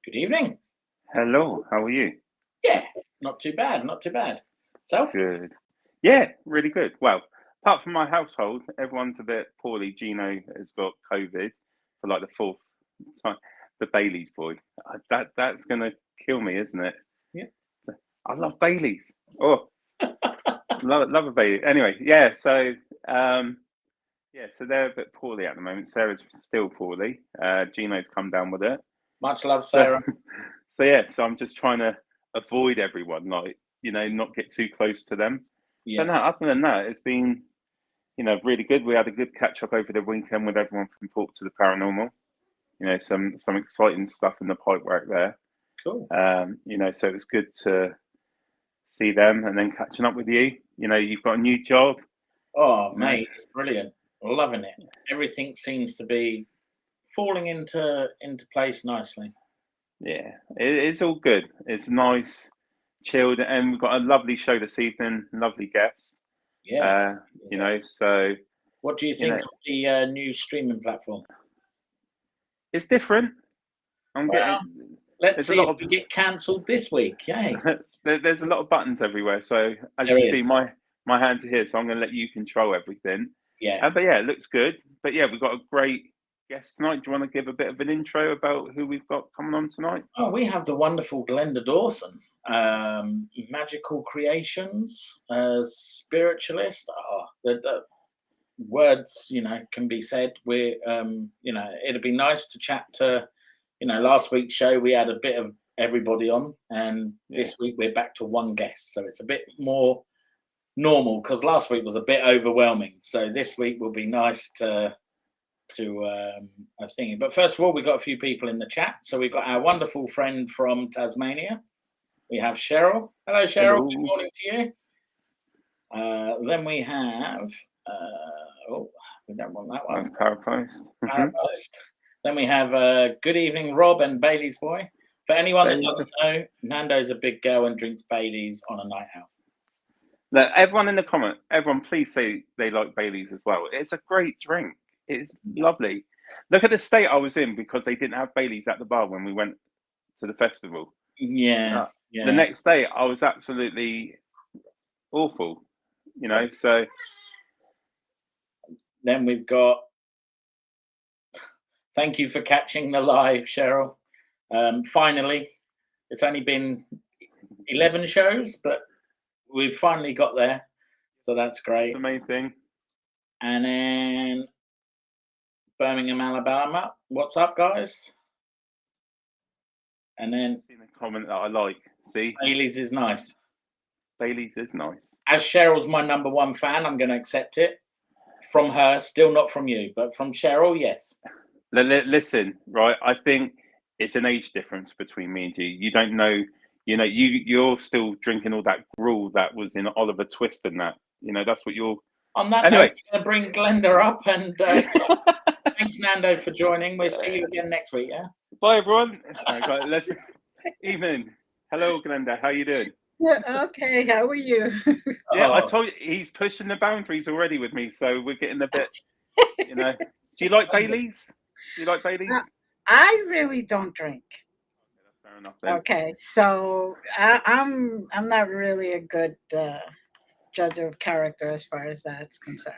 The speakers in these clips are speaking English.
Good evening. Hello, how are you? Yeah, not too bad, not too bad. Self? Good. Yeah, really good. Well, apart from my household, everyone's a bit poorly. Gino has got COVID for like the fourth time. The Bailey's boy. That's gonna kill me, isn't it? Yeah. I love Bailey's. Oh, love a Bailey. Anyway, yeah. So they're a bit poorly at the moment. Sarah's still poorly. Gino's come down with it. Much love, So, Sarah. so I'm just trying to avoid everyone, like, not get too close to them. Yeah. But no, other than that, it's been, really good. We had a good catch up over the weekend with everyone from Talk to the Paranormal. Some exciting stuff in the pipework there. Cool. So it was good to see them and then catching up with you. You've got a new job. Oh, mate, it's brilliant. Loving it. Everything seems to be falling into place nicely. Yeah, it's all good. It's nice, chilled, and we've got a lovely show this evening. Lovely guests. Yeah. So what do you think of the new streaming platform? It's different. Let's see if we get cancelled this week. Yay. There's a lot of buttons everywhere. So as you see, my hands are here, so I'm going to let you control everything. Yeah. But yeah, it looks good. But yeah, we've got a great guest tonight. Do you want to give a bit of an intro about who we've got coming on tonight? Oh, we have the wonderful Glenda Dawson, magical creations, spiritualist. Oh, the words, can be said. We're, it'd be nice to chat to, last week's show we had a bit of everybody on, and this week we're back to one guest, so it's a bit more normal because last week was a bit overwhelming. So this week will be nice to I was thinking. But first of all, we've got a few people in the chat. So we've got our wonderful friend from Tasmania. We have Cheryl. Hello, Cheryl. Hello. Good morning to you. Then we have we don't want that one. Parapost. Parapost. Then we have good evening, Rob and Bailey's boy. For anyone that doesn't know, Nando's a big girl and drinks Bailey's on a night out. Look, everyone in the comment, everyone please say they like Bailey's as well. It's a great drink. It's lovely. Look at the state I was in because they didn't have Bailey's at the bar when we went to the festival. Yeah. The next day I was absolutely awful, so. Then we've got, thank you for catching the live, Cheryl. Finally, it's only been 11 shows, but we've finally got there. So that's great. That's the main thing. And then Birmingham, Alabama. What's up, guys? And then a comment that I like. See, Bailey's is nice. Bailey's is nice. As Cheryl's my number one fan, I'm going to accept it from her. Still not from you, but from Cheryl, yes. Listen, right? I think it's an age difference between me and you. You don't know. You're still drinking all that gruel that was in Oliver Twist and that. That's what you're. On that note, we're going to bring Glenda up and thanks, Nando, for joining. We'll see you again next week, yeah? Bye, everyone. Evening. Hello, Glenda. How you doing? Yeah, okay. How are you? Yeah, I told you, he's pushing the boundaries already with me, so we're getting a bit, Do you like Bailey's? Do you like Bailey's? I really don't drink. Fair enough, then. Okay, so I'm not really a good judge of character as far as that's concerned.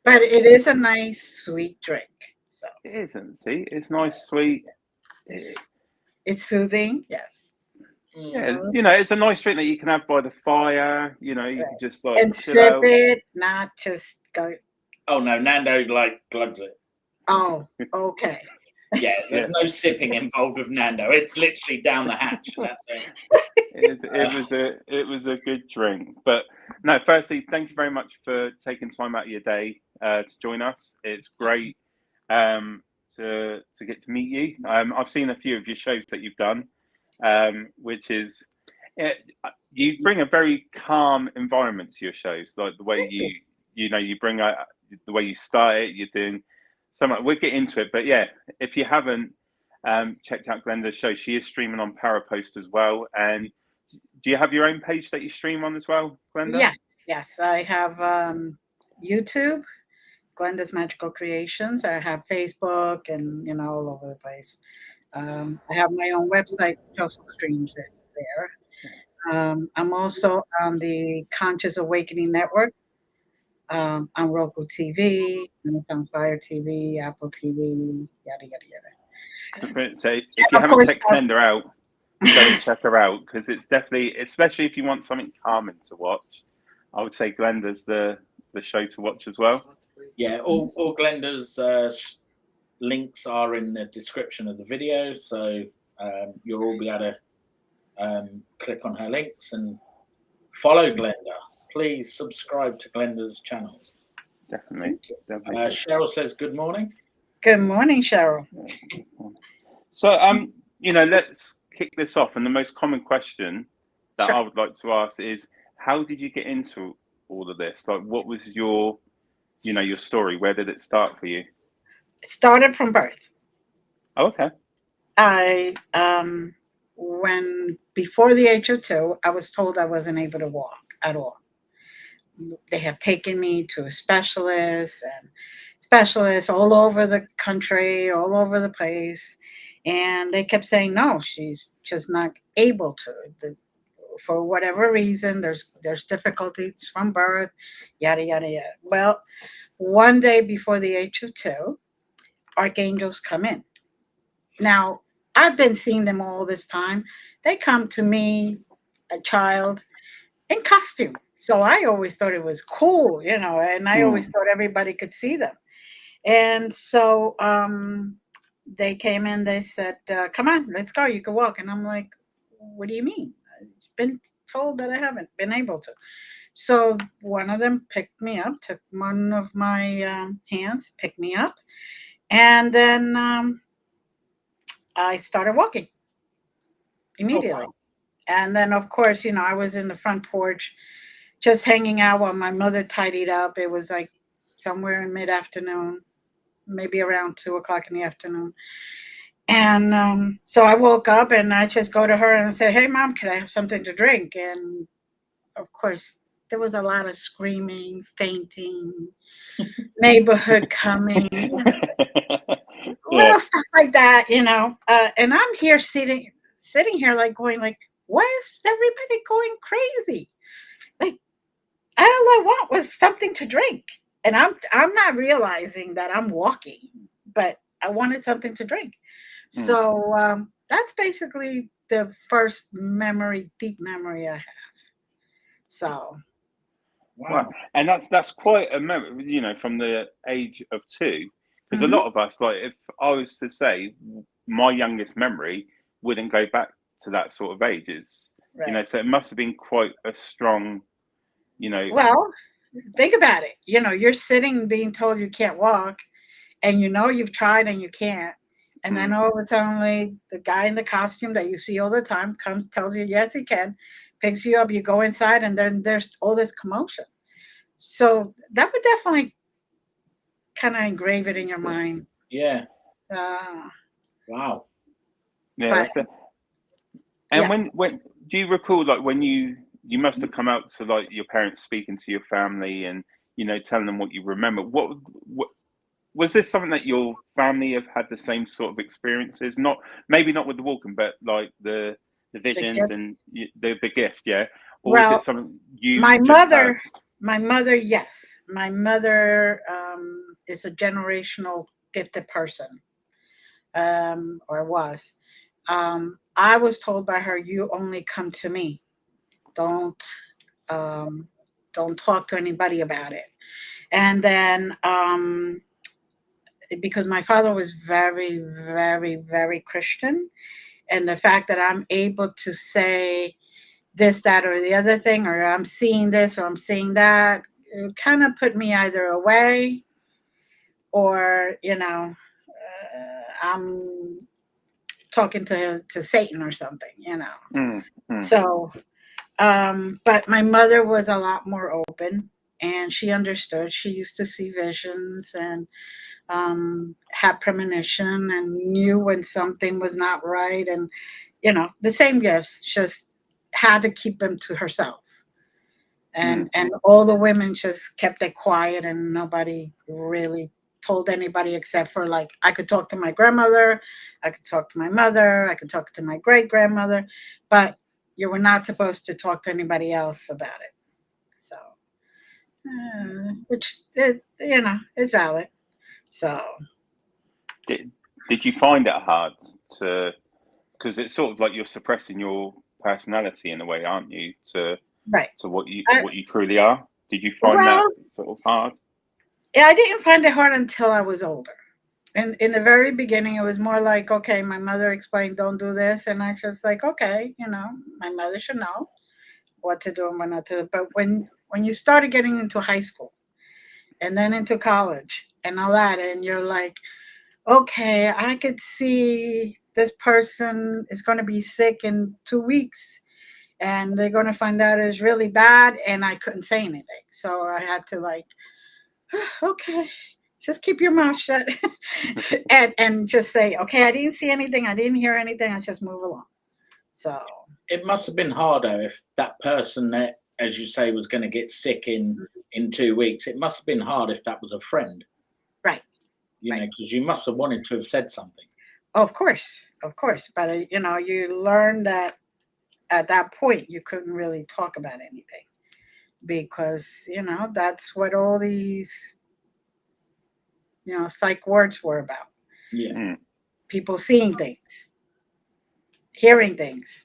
But it is a nice, sweet drink. So it isn't. See, it's nice, sweet. It's soothing. Yes. Yeah, it's a nice drink that you can have by the fire. You can just like and sip out. It, not just go. Oh no, Nando glugs it. Oh, okay. Yeah, there's no sipping involved with Nando. It's literally down the hatch, and that's it. It was a good drink. But no, firstly, thank you very much for taking time out of your day to join us. It's great to get to meet you. I've seen a few of your shows that you've done, which is you bring a very calm environment to your shows, like the way you bring out the way you start it. You're doing so much. We'll get into it, but yeah, if you haven't checked out Glenda's show, she is streaming on Parapost as well. And do you have your own page that you stream on as well, Glenda? Yes. I have YouTube, Glenda's Magical Creations. I have Facebook, and all over the place. I have my own website, which also streams it there. I'm also on the Conscious Awakening Network, on Roku TV, Amazon Fire TV, Apple TV, yada, yada, yada. So if And you of haven't course, checked Glenda out, go and check her out, because it's definitely, especially if you want something calming to watch, I would say Glenda's the show to watch as well. Yeah, all Glenda's links are in the description of the video, so you'll all be able to click on her links and follow Glenda. Please subscribe to Glenda's channels. Definitely. Cheryl says good morning. Good morning, Cheryl. So, let's kick this off. And the most common question that Sure. I would like to ask is, how did you get into all of this? Like, what was your story? Where did it start for you? It started from birth. Oh, okay. I when before the age of 2, I was told I wasn't able to walk at all. They have taken me to a specialist and specialists all over the country, all over the place, and they kept saying no, she's just not able to. For whatever reason, there's difficulties from birth, yada yada yada. Well, one day before the age of 2, archangels come in. Now, I've been seeing them all this time. They come to me, a child, in costume. So I always thought it was cool, and I always thought everybody could see them. And so they came in, they said, come on, let's go. You can walk. And I'm like, what do you mean? It's been told that I haven't been able to. So one of them picked me up, took one of my hands, picked me up. And then I started walking immediately. Oh, wow. And then, of course, I was in the front porch just hanging out while my mother tidied up. It was like somewhere in mid-afternoon, maybe around 2 o'clock in the afternoon. And so I woke up and I just go to her and say, hey, Mom, can I have something to drink? And, of course, there was a lot of screaming, fainting, neighborhood coming, little stuff like that, and I'm here sitting here like going like, why is everybody going crazy? Like, all I want was something to drink. And I'm not realizing that I'm walking, but I wanted something to drink. So that's basically the first deep memory I have. So wow. And that's quite a memory, from the age of 2. Because a lot of us, like, if I was to say my youngest memory wouldn't go back to that sort of age, right. So it must have been quite a strong, Well, think about it. You're sitting being told you can't walk, and you've tried and you can't. And then all of a sudden, the guy in the costume that you see all the time comes, tells you, yes, he can, picks you up, you go inside, and then there's all this commotion. So that would definitely kind of engrave it in your mind. Yeah. Wow. Yeah, But, that's it. And when do you recall, like, when you must have come out to, like, your parents speaking to your family and telling them what you remember? What was this something that your family have had the same sort of experiences? Maybe not with the walking, but like the visions and the gift, yeah. Or was it something you? My mother, yes, my mother is a generational gifted person, or was. I was told by her, "You only come to me. Don't talk to anybody about it." And then, because my father was very, very, very Christian, and the fact that I'm able to say this, that, or the other thing, or I'm seeing this, or I'm seeing that, it kind of put me either away, or I'm talking to Satan or something, So, but my mother was a lot more open, and she understood. She used to see visions and had premonition and knew when something was not right, and the same gifts, just had to keep them to herself. And all the women just kept it quiet, and nobody really told anybody except for like I could talk to my grandmother, I could talk to my mother, I could talk to my great grandmother, but you were not supposed to talk to anybody else about it. So, which is valid. So, did you find it hard to, because it's sort of like you're suppressing your personality in a way, aren't you, to right. what you truly are? Did you find Well, that sort of hard? Yeah, I didn't find it hard until I was older. And in the very beginning, it was more like, okay, my mother explained, don't do this. And I just like, okay, my mother should know what to do and what not to do. But when you started getting into high school and then into college and all that, and you're like, okay, I could see this person is going to be sick in 2 weeks and they're going to find out it's really bad. And I couldn't say anything. So I had to like, okay, just keep your mouth shut and just say, okay, I didn't see anything, I didn't hear anything, I just move along. So it must have been harder if that person that, as you say, was going to get sick in 2 weeks. It must have been hard if that was a friend, right? You know, because you must have wanted to have said something. Oh, of course, but you learn that at that point you couldn't really talk about anything because that's what all these psych wards were about. Yeah. People seeing things, hearing things.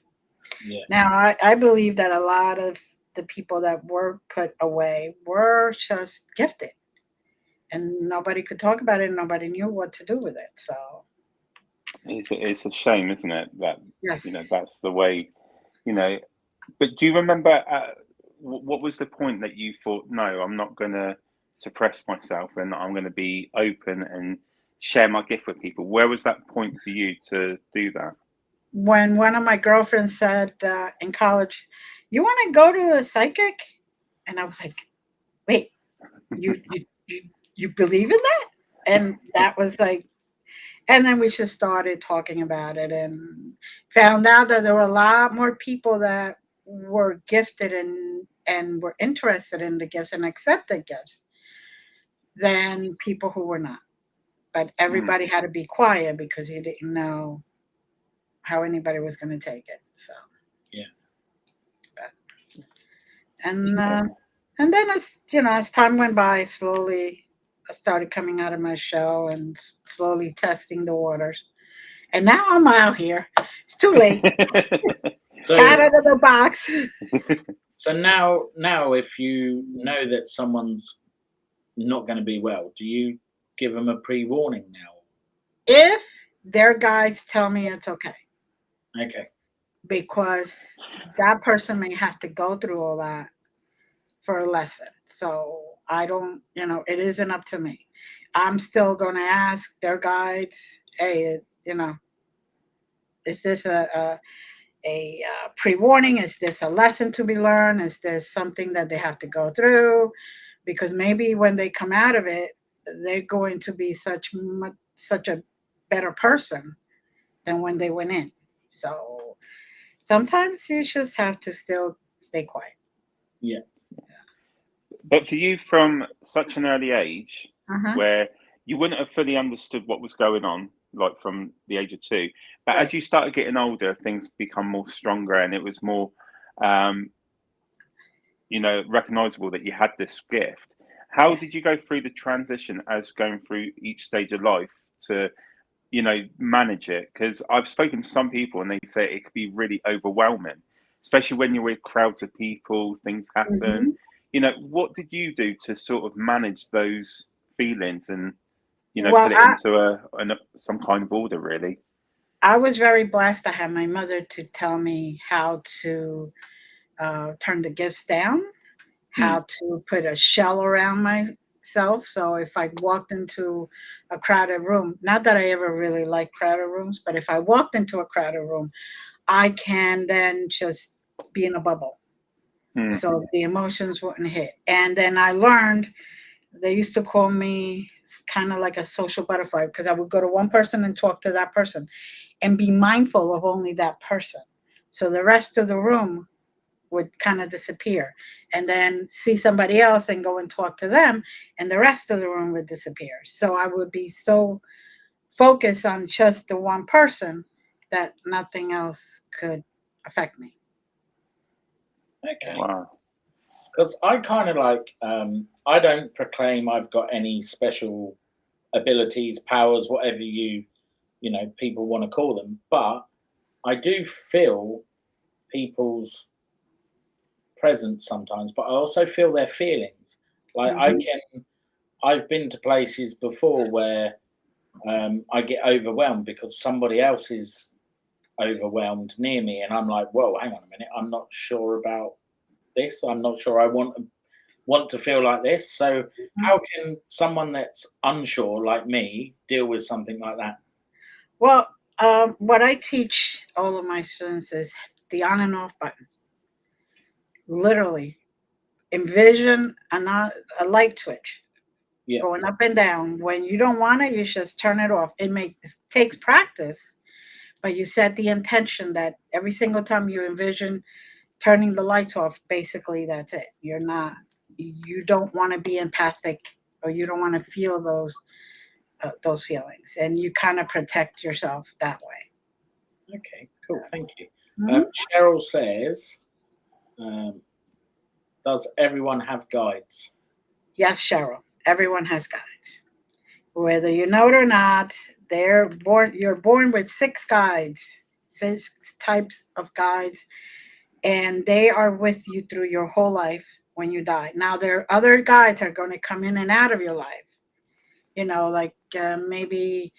Yeah. Now, I believe that a lot of the people that were put away were just gifted, and nobody could talk about it. And nobody knew what to do with it. So it's a shame, isn't it? That yes, that's the way. But do you remember what was the point that you thought, no, I'm not going to suppress myself and I'm going to be open and share my gift with people? Where was that point for you to do that? When one of my girlfriends said in college, "You want to go to a psychic?" and I was like, "Wait, you believe in that?" And that was like, and then we just started talking about it and found out that there were a lot more people that were gifted and were interested in the gifts and accepted gifts than people who were not. But everybody had to be quiet because you didn't know how anybody was going to take it. So yeah. And then as time went by, slowly I started coming out of my shell and slowly testing the waters. And now I'm out here. It's too late. Got out of the box. So now, if you know that someone's not going to be well, do you give them a pre-warning now? If their guides tell me it's okay. Okay. Because that person may have to go through all that for a lesson. So I don't, it isn't up to me. I'm still going to ask their guides, hey, is this a pre-warning? Is this a lesson to be learned? Is this something that they have to go through? Because maybe when they come out of it, they're going to be such a better person than when they went in. So sometimes you just have to still stay quiet. Yeah. But for you, from such an early age, where you wouldn't have fully understood what was going on, like from the age of 2, but as you started getting older, things become more stronger, and it was more, recognizable that you had this gift. How did you go through the transition as going through each stage of life to, manage it? Because I've spoken to some people and they say it could be really overwhelming, especially when you're with crowds of people, things happen. What did you do to sort of manage those feelings and, put it into some kind of order, really? I was very blessed. I had my mother to tell me how to turn the gifts down, how to put a shell around myself. So if I walked into a crowded room, not that I ever really liked crowded rooms, but if I walked into a crowded room, I can then just be in a bubble. So the emotions wouldn't hit. And then I learned, they used to call me kind of like a social butterfly because I would go to one person and talk to that person and be mindful of only that person. So the rest of the room would kind of disappear, and then see somebody else and go and talk to them, and the rest of the room would disappear. So I would be so focused on just the one person that nothing else could affect me. Okay. Wow. Because I kind of like, I don't proclaim I've got any special abilities, powers, whatever people want to call them, but I do feel people's presence sometimes, but I also feel their feelings. Like I've been to places before where I get overwhelmed because somebody else is overwhelmed near me, and I'm like, whoa, hang on a minute, I'm not sure about this. I'm not sure I want to feel like this. So how can someone that's unsure like me deal with something like that? Well, what I teach all of my students is the on and off button. Literally, envision a light switch going up and down. When you don't want it, you just turn it off. It takes practice, but you set the intention that every single time you envision turning the lights off, basically that's it. You don't want to be empathic, or you don't want to feel those feelings, and you kind of protect yourself that way. Okay, cool, thank you. Mm-hmm. Cheryl says, does everyone have guides? Yes, Cheryl, everyone has guides. Whether you know it or not, you're born with 6 guides, 6 types of guides, and they are with you through your whole life when you die. Now, there are other guides that are going to come in and out of your life. Like maybe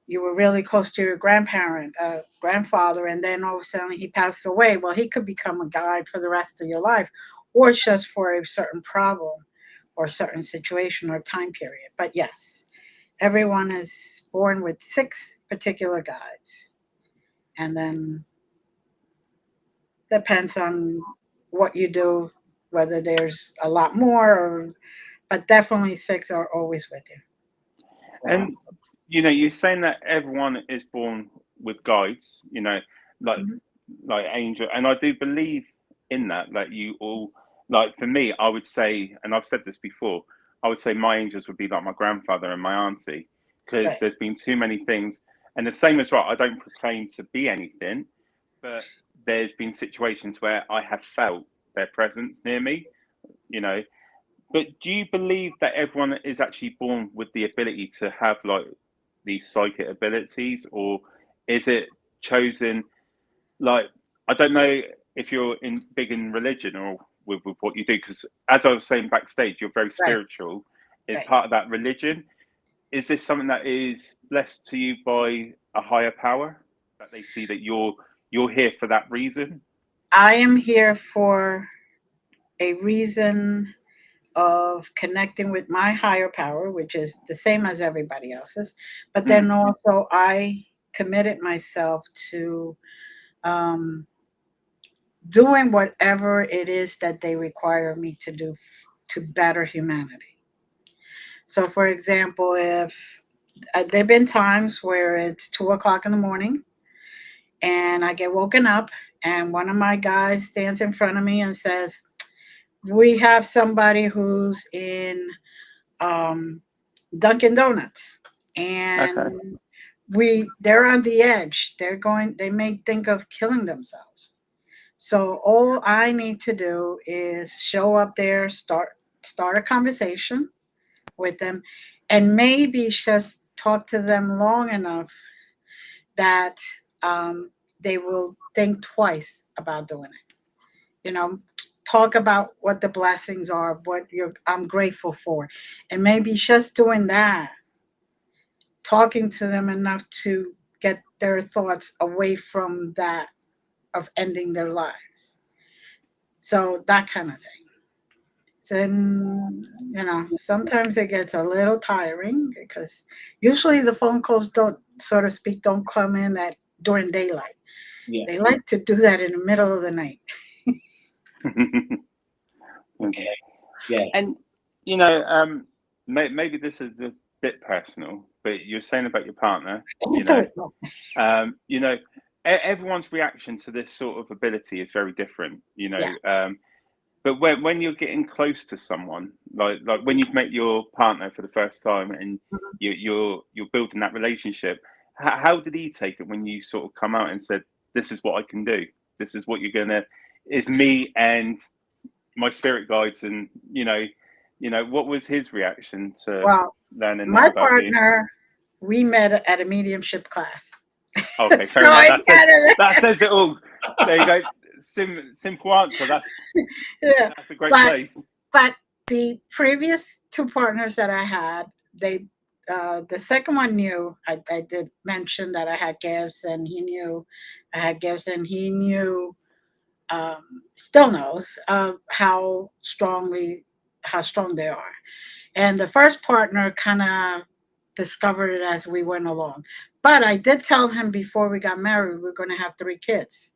you were really close to your grandfather, and then all of a sudden he passed away. Well, he could become a guide for the rest of your life, or just for a certain problem or a certain situation or time period. But yes, everyone is born with 6 particular guides. And then depends on what you do, whether there's a lot more, but definitely 6 are always with you. And you're saying that everyone is born with guides, like like angel, and I do believe in that. Like you all, like for me, I would say, and I've said this before, I would say my angels would be like my grandfather and my auntie, because there's been too many things. And the same as I don't proclaim to be anything, but there's been situations where I have felt their presence near me, But do you believe that everyone is actually born with the ability to have like these psychic abilities, or is it chosen? Like, I don't know if you're big in religion or with what you do, because as I was saying backstage, you're very spiritual. Is part of that religion? Is this something that is blessed to you by a higher power, that they see that you're here for that reason? I am here for a reason of connecting with my higher power, which is the same as everybody else's. But then also I committed myself to doing whatever it is that they require me to do to better humanity. So, for example, if there have been times where it's 2:00 in the morning and I get woken up and one of my guys stands in front of me and says, we have somebody who's in Dunkin' Donuts, and they're on the edge. They may think of killing themselves. So all I need to do is show up there, start a conversation with them, and maybe just talk to them long enough that they will think twice about doing it. Talk about what the blessings are, I'm grateful for, and maybe just doing that, talking to them enough to get their thoughts away from that of ending their lives. So that kind of thing. Then, sometimes it gets a little tiring because usually the phone calls don't, so to speak, don't come in during daylight. They like to do that in the middle of the night. Okay. Yeah. And maybe this is a bit personal, but you're saying about your partner, everyone's reaction to this sort of ability is very different, you know. Yeah. But when you're getting close to someone, like when you've met your partner for the first time and Mhm. you're building that relationship, how did he take it when you sort of come out and said, "This is what I can do. This is what you're gonna. Is me and my spirit guides," and what was his reaction to Well, learning that my about you? partner, we met at a mediumship class. Okay, fair So enough. it That says it all. There you go. Simple answer. yeah. That's a great But place. but the previous two partners that I had, the second one knew. I did mention that I had gifts, and he knew I had gifts, and he knew, still knows how strong they are. And the first partner kind of discovered it as we went along. But I did tell him before we got married we were going to have 3 kids.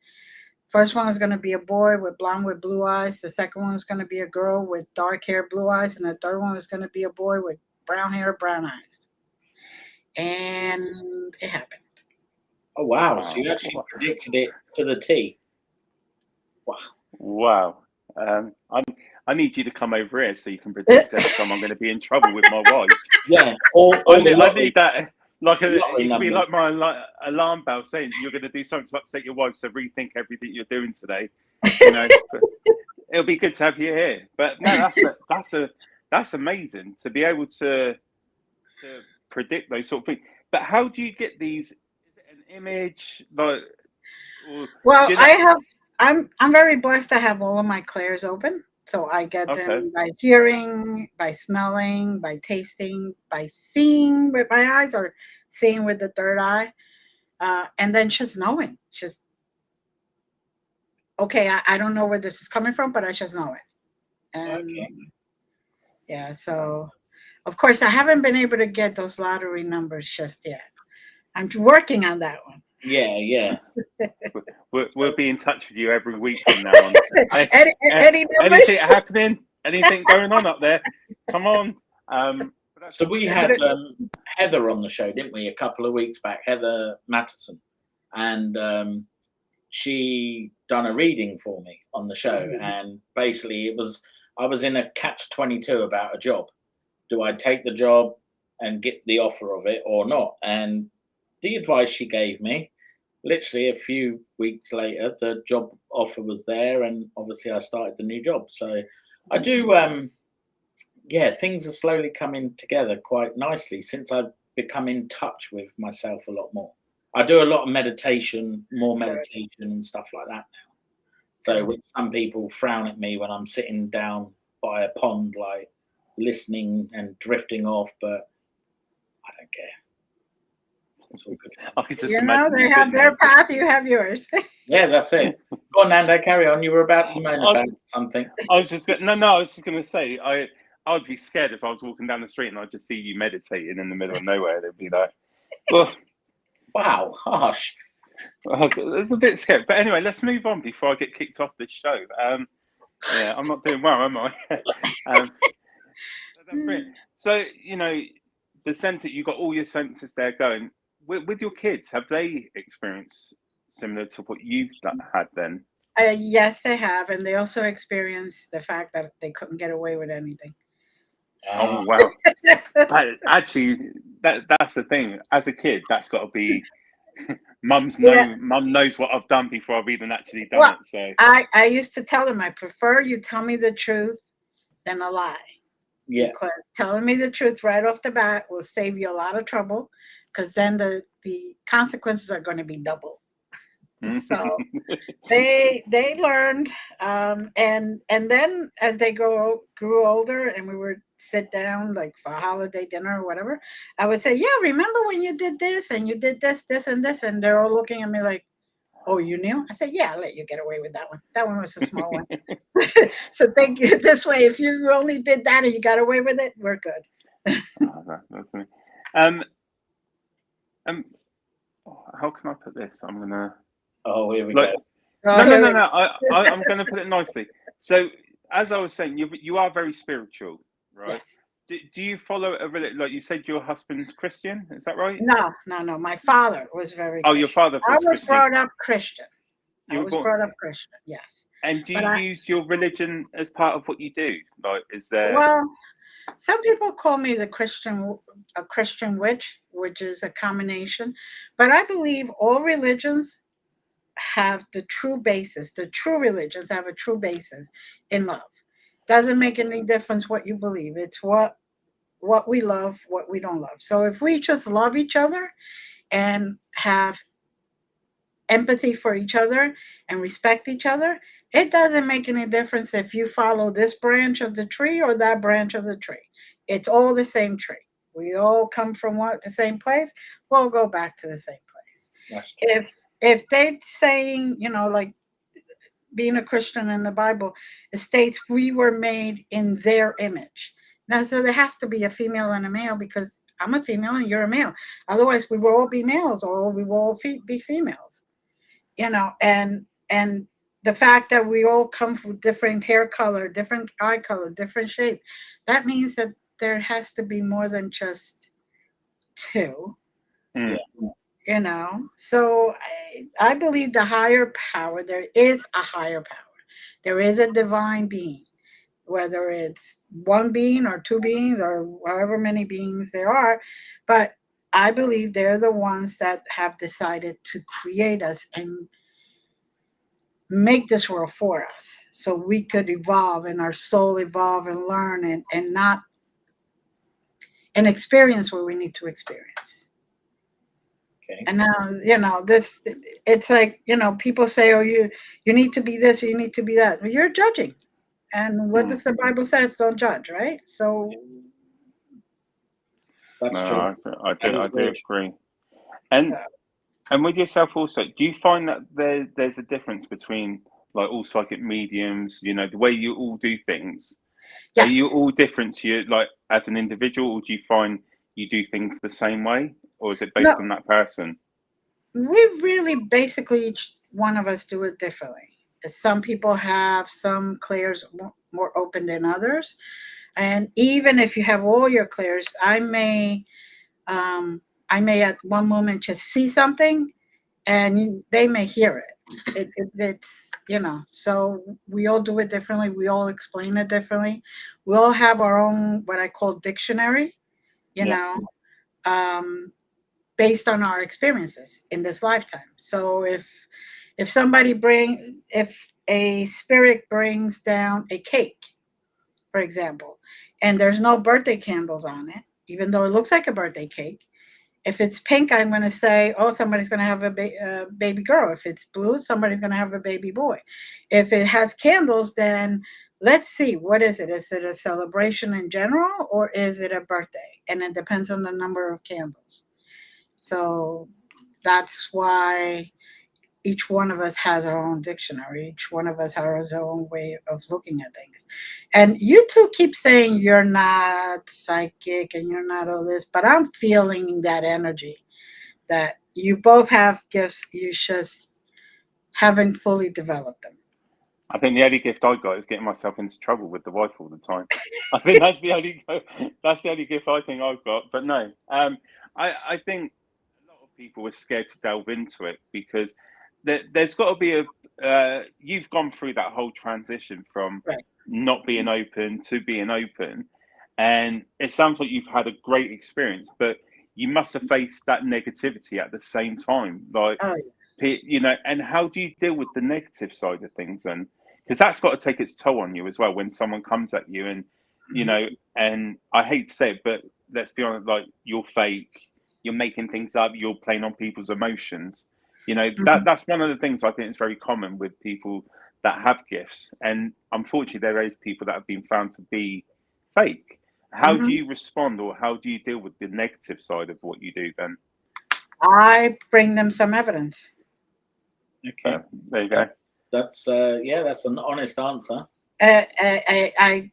First one was going to be a boy with blonde with blue eyes. The second one was going to be a girl with dark hair, blue eyes, and the third one was going to be a boy with brown hair, brown eyes. And it happened. Oh wow! So Wow. you actually predicted it to the T. Wow. Wow. I need you to come over here so you can predict every time I'm going to be in trouble with my wife. Yeah. All the I lottery, need that. lottery It could be numbers. like my alarm bell saying you're going to do something to upset your wife, so rethink everything you're doing today. You know, it'll be good to have you here. But no, that's amazing to be able to predict those sort of things. But how do you get these? Is it an image like? Or, Well, do you know, I'm very blessed to have all of my clairs open. So I get okay. them by hearing, by smelling, by tasting, by seeing with my eyes, or seeing with the third eye, and then just knowing. Just okay, I don't know where this is coming from, but I just know it. And Okay. yeah, so of course I haven't been able to get those lottery numbers just yet. I'm working on that one. Yeah. Yeah. We'll be in touch with you every week from now on. Any numbers? Anything happening? Anything going on up there? Come on. So we had Heather on the show, didn't we? A couple of weeks back, Heather Matteson, and she done a reading for me on the show. Mhm. And basically, I was in a catch-22 about a job. Do I take the job and get the offer of it or not? And the advice she gave me, literally a few weeks later, the job offer was there, and obviously I started the new job. So I do, yeah, things are slowly coming together quite nicely since I've become in touch with myself a lot more. I do a lot of meditation, more Good, meditation and stuff like that now. So good. some people frown at me when I'm sitting down by a pond, like listening and drifting off, but I don't care. It's all good. I could just You know, imagine you they have sitting their there. path, you have yours. Yeah, that's it. Go on, Nando, carry on. You were about to moan about something. I was just no. I was just going to say I'd be scared if I was walking down the street and I'd just see you meditating in the middle of nowhere. They'd be like, well, Wow, harsh. it's a bit scary. But anyway, let's move on before I get kicked off this show. Yeah, I'm not doing well, am I? That's brilliant. So the sense that you got all your senses there going with your kids. Have they experienced similar to what you've had then? Yes, they have, and they also experienced the fact that they couldn't get away with anything. Oh wow! Actually, that's the thing. As a kid, that's got to be. Mum knows what I've done before I've even actually done it. So I used to tell them, I prefer you tell me the truth than a lie. Yeah. Because telling me the truth right off the bat will save you a lot of trouble, because then the consequences are going to be double. So they learned, and then as they grew older and we would sit down like for a holiday dinner or whatever, I would say, yeah, remember when you did this and you did this and this, and they're all looking at me like, oh, you knew? I said, yeah, I'll let you get away with that one. That one was a small one. So think this way, if you only did that and you got away with it, we're good. That's me. How can I put this? I'm gonna. Oh, here we go. No. I'm going to put it nicely. So, as I was saying, you are very spiritual, right? Yes. Do you follow a religion? Like you said, your husband's Christian. Is that right? No, no, no. My father was very Oh, Christian. your father I was was Christian. brought up Christian. You I were was born. brought up Christian, yes. And do But you use your religion as part of what you do? Like, is there? well, some people call me a Christian witch, which is a combination. But I believe all religions have the true basis. The true religions have a true basis in love. Doesn't make any difference what you believe. It's what we love, what we don't love. So if we just love each other and have empathy for each other and respect each other, it doesn't make any difference if you follow this branch of the tree or that branch of the tree. It's all the same tree. We all come from the same place. We'll go back to the same place. That's true. If they're saying, like being a Christian in the Bible, it states we were made in their image. Now, so there has to be a female and a male because I'm a female and you're a male. Otherwise, we will all be males or we will all be females. And the fact that we all come from different hair color, different eye color, different shape, that means that there has to be more than just two. Mm. So I believe the higher power, there is a higher power. There is a divine being, whether it's one being or two beings or however many beings there are. But I believe they're the ones that have decided to create us and make this world for us so we could evolve and our soul evolve and learn and not and experience what we need to experience. Okay. And now, this, it's like, people say, oh, you need to be this or you need to be that. Well, you're judging. And what does the Bible says? Don't judge, right? So That's true. No, I That is do very true. agree. And with yourself also, do you find that there's a difference between like all psychic mediums, the way you all do things? Are you yes, all different to you, like as an individual, or do you find you do things the same way, or is it based no, on that person? we really basically each one of us do it differently. Some people have some clairs more open than others. And even if you have all your clairs, I may at one moment just see something and they may hear it's so we all do it differently, we all explain it differently, we all have our own what I call dictionary, you Yeah. know um, based on our experiences in this lifetime. So if a spirit brings down a cake, for example, and there's no birthday candles on it, even though it looks like a birthday cake. If it's pink, I'm going to say, oh, somebody's going to have a baby girl. If it's blue, somebody's going to have a baby boy. If it has candles, then let's see, what is it? Is it a celebration in general or is it a birthday? And it depends on the number of candles. So that's why each one of us has our own dictionary. Each one of us has our own way of looking at things. And you two keep saying you're not psychic and you're not all this, but I'm feeling that energy that you both have gifts. You just haven't fully developed them. I think the only gift I got is getting myself into trouble with the wife all the time. I think that's the only gift I think I've got. But no, I think a lot of people are scared to delve into it because there's got to be you've gone through that whole transition from Right. not being open to being open, and it sounds like you've had a great experience, but you must have faced that negativity at the same time, like. Oh, And how do you deal with the negative side of things then? Because that's got to take its toll on you as well when someone comes at you and I hate to say it, but let's be honest, like you're fake, you're making things up, you're playing on people's emotions. That's one of the things I think is very common with people that have gifts, and unfortunately there is people that have been found to be fake. How do mhm. you respond, or how do you deal with the negative side of what you do then? I bring them some evidence. Okay. There you go. That's that's an honest answer. I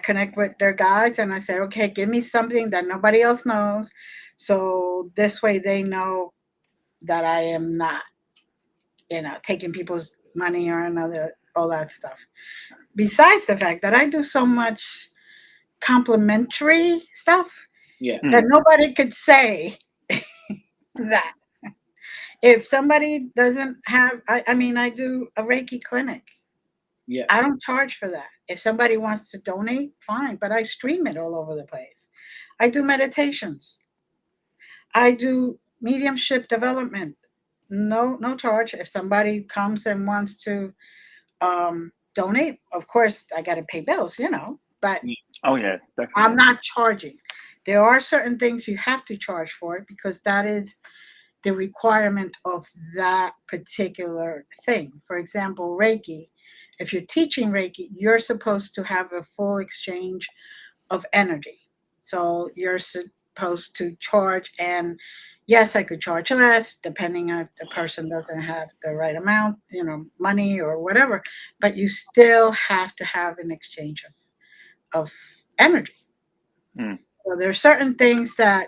connect with their guides and I say, okay, give me something that nobody else knows. So this way they know that I am not, taking people's money or all that stuff. Besides the fact that I do so much complimentary stuff Yeah. that nobody could say that. If somebody doesn't have, I mean, I do a Reiki clinic. Yeah. I don't charge for that. If somebody wants to donate, fine, but I stream it all over the place. I do meditations. I do mediumship development. No charge. If somebody comes and wants to donate, of course I got to pay bills, but Oh yeah, definitely. I'm not charging. There are certain things you have to charge for it because that is the requirement of that particular thing. For example, Reiki. If you're teaching Reiki, you're supposed to have a full exchange of energy. So you're supposed to charge, and yes, I could charge less depending on if the person doesn't have the right amount, money or whatever, but you still have to have an exchange of energy. So there are certain things that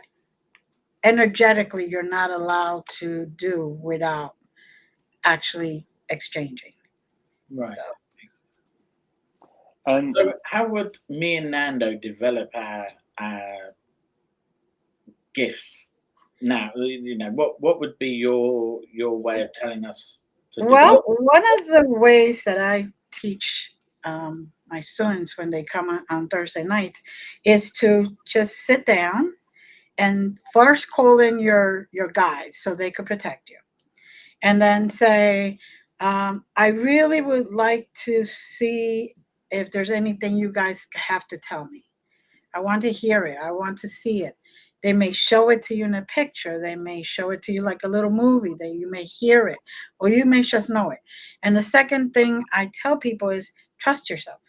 energetically you're not allowed to do without actually exchanging. Right. So, So how would me and Nando develop our gifts now? What would be your way of telling us to well, develop? one of the ways that I teach my students when they come on Thursday nights is to just sit down and first call in your guides so they could protect you, and then say, I really would like to see if there's anything you guys have to tell me. I want to hear it. I want to see it. They may show it to you in a picture. They may show it to you like a little movie that you may hear it, or you may just know it. And the second thing I tell people is trust yourself.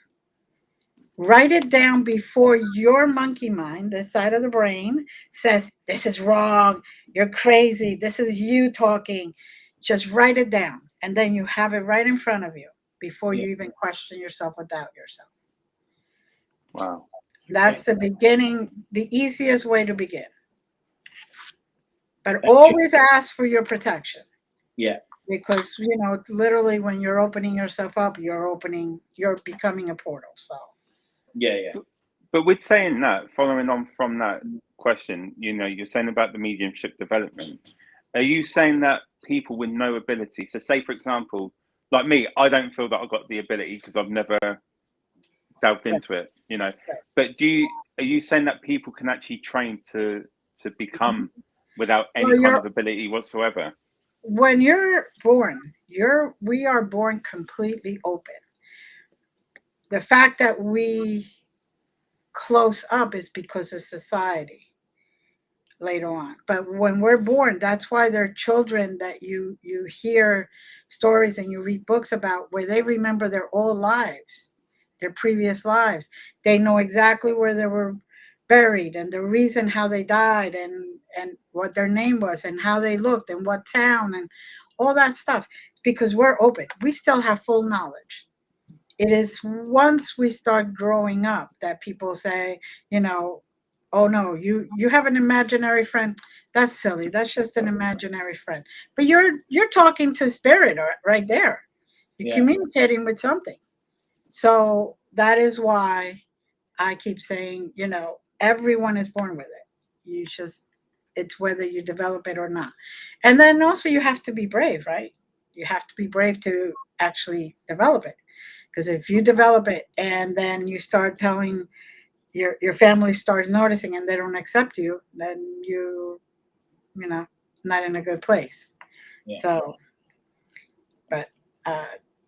Write it down before your monkey mind, the side of the brain, says, this is wrong. You're crazy. This is you talking. Just write it down. And then you have it right in front of you before you even question yourself or doubt yourself. Wow. That's the beginning, the easiest way to begin. But Thank you. always ask for your protection. Yeah. Because, literally when you're opening yourself up, you're becoming a portal. So, Yeah. But with saying that, following on from that question, you're saying about the mediumship development. Are you saying that people with no ability, so say for example, like me, I don't feel that I've got the ability because I've never delved into it, but are you saying that people can actually train to become without any kind of ability whatsoever? When you're born, we are born completely open. The fact that we close up is because of society later on. But when we're born, that's why there are children that you hear stories and you read books about where they remember their old lives, their previous lives. They know exactly where they were buried and the reason how they died and what their name was and how they looked and what town and all that stuff. It's because we're open. We still have full knowledge. It is once we start growing up that people say, oh no, you have an imaginary friend. That's silly. That's just an imaginary friend. But you're talking to spirit right there. You're communicating with something. So that is why I keep saying, everyone is born with it. It's whether you develop it or not. And then also you have to be brave, right? You have to be brave to actually develop it. Because if you develop it and then you start telling your family starts noticing and they don't accept you, then not in a good place. Yeah. So, but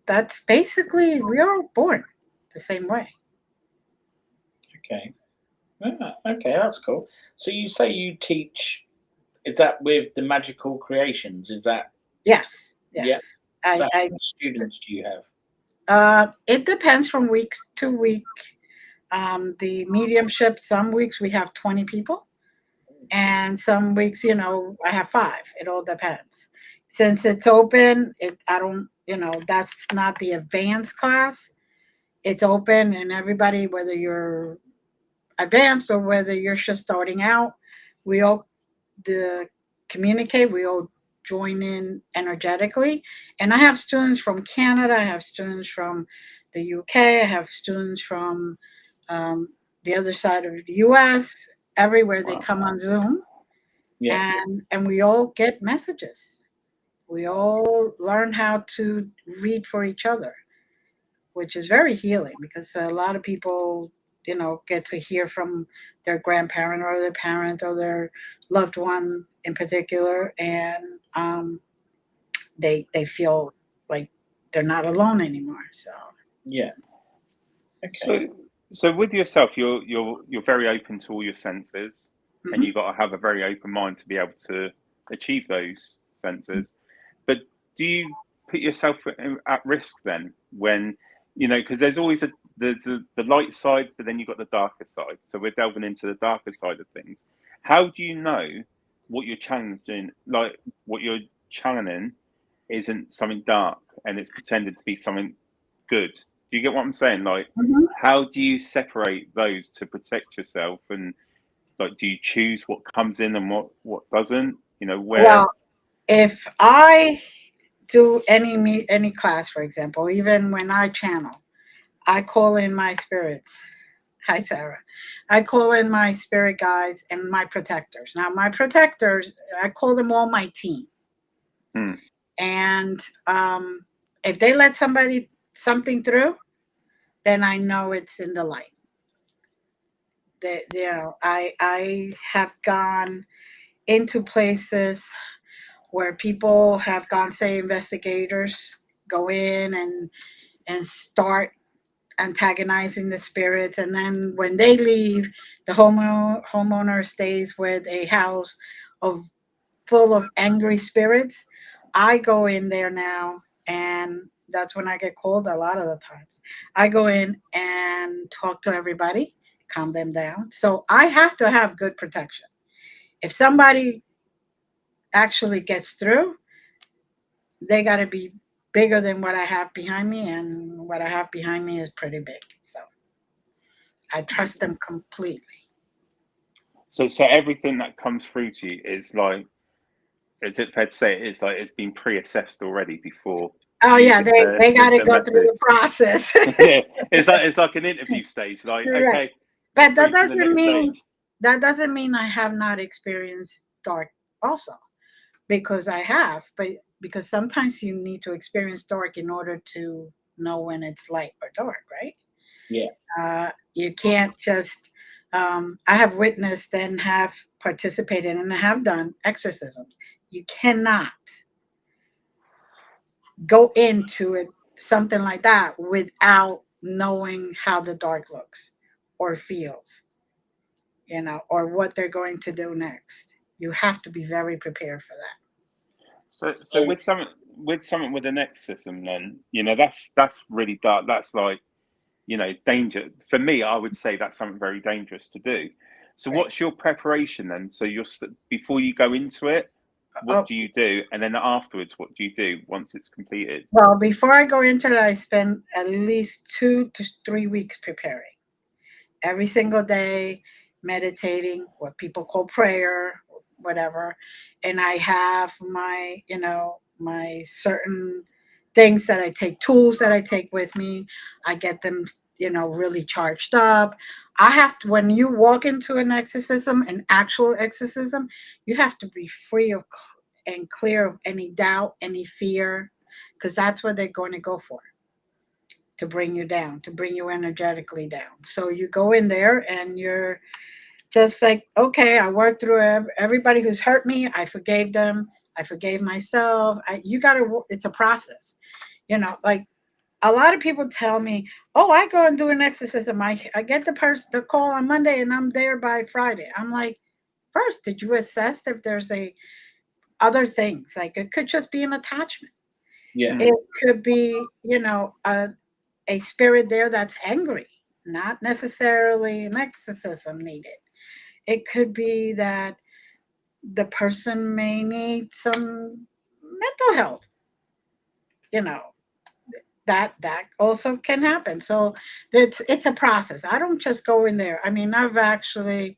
that's basically, we are born the same way. Okay. Okay, that's cool. So you say you teach, is that with the magical creations? Is that? Yes. Yeah. So how I many students do you have? It depends from week to week. The mediumship, some weeks we have 20 people, and some weeks, I have 5. It all depends. Since it's open, I don't, that's not the advanced class. It's open, and everybody, whether you're advanced or whether you're just starting out, we all communicate. We all join in energetically. And I have students from Canada. I have students from the UK. I have students from the other side of the US, everywhere they Wow. come on Zoom, Yeah. and we all get messages. We all learn how to read for each other, which is very healing because a lot of people, get to hear from their grandparent or their parent or their loved one in particular, and they feel like they're not alone anymore. So Yeah. So, Okay. so with yourself, you're very open to all your senses, and mhm. you've got to have a very open mind to be able to achieve those senses. But do you put yourself at risk then when because there's always the light side, but then you've got the darker side. So we're delving into the darker side of things. How do you know what you're challenging, like what you're channeling, isn't something dark and it's pretended to be something good? Do you get what I'm saying? Like, Mhm. how do you separate those to protect yourself? And like, do you choose what comes in and what doesn't? Where. Well, if I do any class, for example, even when I channel, I call in my spirits. Hi, Sarah. I call in my spirit guides and my protectors. Now, my protectors, I call them all my team. Hmm. And if they let something through, then I know it's in the light. That I have gone into places where people have gone, say, investigators go in and start antagonizing the spirits, and then when they leave, the homeowner stays with a house of full of angry spirits. I go in there now, and that's when I get called a lot of the times. I go in and talk to everybody, calm them down. So I have to have good protection. If somebody actually gets through, they got to be bigger than what I have behind me, and what I have behind me is pretty big. So I trust them completely. So everything that comes through to you is like, is it fair to say it's like it's been pre-assessed already before Oh you yeah, get they got to the go through message? the process. Yeah, it's like an interview stage. Like, Right. okay, you're But free for the next stage. that doesn't mean I have not experienced dark also, because I have, but because sometimes you need to experience dark in order to know when it's light or dark, right? Yeah. You can't just I have witnessed and have participated and have done exorcisms. You cannot go into it, something like that, without knowing how the dark looks or feels, or what they're going to do next. You have to be very prepared for that. So with something with an exorcism, then that's really dark. That's like danger for me. I would say that's something very dangerous to do. So Right. what's your preparation then? So before you go into it, what Oh, do you do, and then afterwards, what do you do once it's completed? well, before I go into it, I spend at least 2 to 3 weeks preparing. Every single day, meditating, what people call prayer, whatever. And I have my certain things that I take, tools that I take with me. I get them, really charged up. I have to, when you walk into an actual exorcism, you have to be free of and clear of any doubt, any fear, because that's what they're going to go for, to bring you down, to bring you energetically down. So you go in there and you're just like, okay, I worked through everybody who's hurt me. I forgave them. I forgave myself. You got to, it's a process. Like a lot of people tell me, oh, I go and do an exorcism. I get the call on Monday and I'm there by Friday. I'm like, first, did you assess if there's other things? Like it could just be an attachment. Yeah. It could be, a spirit there that's angry, not necessarily an exorcism needed. It could be that the person may need some mental health, you know, that also can happen. So it's a process. I don't just go in there. I mean, I've actually,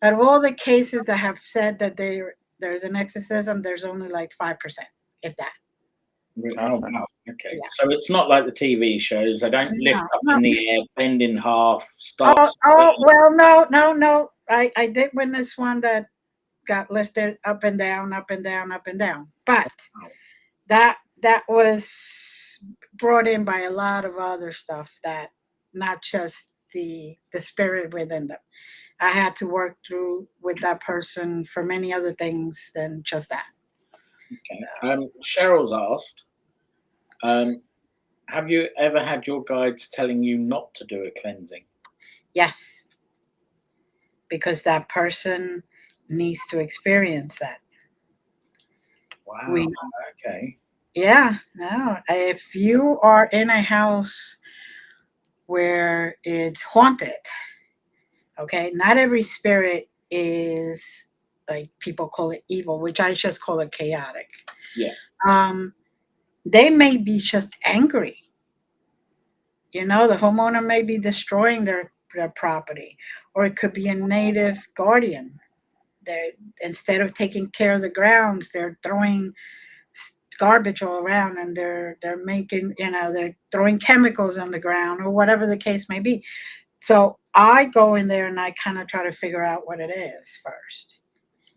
out of all the cases that have said that there's an exorcism, there's only like 5%, if that. Oh Okay. wow. Okay, Yeah. so it's not like the TV shows. They don't lift up No. in the air, bend in half, start. Well, no. I did witness one that got lifted up and down, up and down, up and down. But that was brought in by a lot of other stuff, that not just the spirit within them. I had to work through with that person for many other things than just that. Okay. Cheryl's asked, have you ever had your guides telling you not to do a cleansing? Yes, because that person needs to experience that. Wow. Okay. Yeah, no. If you are in a house where it's haunted, okay, not every spirit is, like, people call it evil, which I just call it chaotic. Yeah. They may be just angry. You know, the homeowner may be destroying their property, or it could be a native guardian. They, instead of taking care of the grounds, they're throwing garbage all around, and they're making, they're throwing chemicals on the ground, or whatever the case may be. So I go in there and I kind of try to figure out what it is first,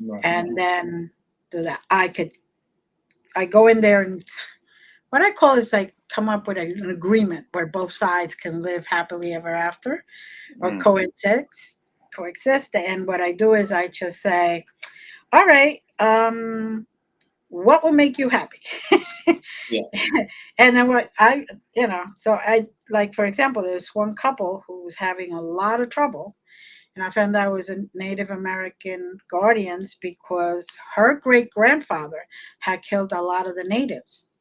Right. and then do that. I go in there, and what I call is, like, come up with an agreement where both sides can live happily ever after, or coexist. And what I do is I just say, all right, what will make you happy? Yeah. And then so I, like, for example, there's one couple who was having a lot of trouble, and I found out it was a Native American guardians, because her great grandfather had killed a lot of the natives,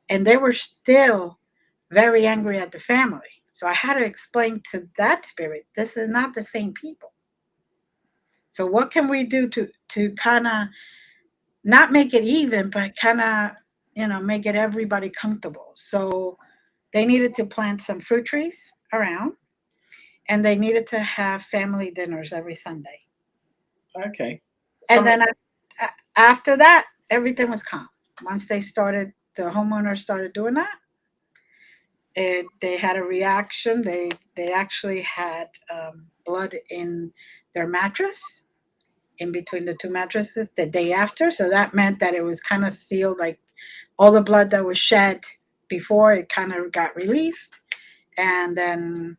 and they were still very angry at the family. So I had to explain to that spirit, this is not the same people. So what can we do to kind of not make it even, but kind of, make it everybody comfortable? So they needed to plant some fruit trees around, and they needed to have family dinners every Sunday. Okay. And then after that, everything was calm. Once the homeowner started doing that, they had a reaction. They actually had blood in their mattress, in between the two mattresses, the day after. So that meant that it was kind of sealed, like all the blood that was shed before, it kind of got released. And then,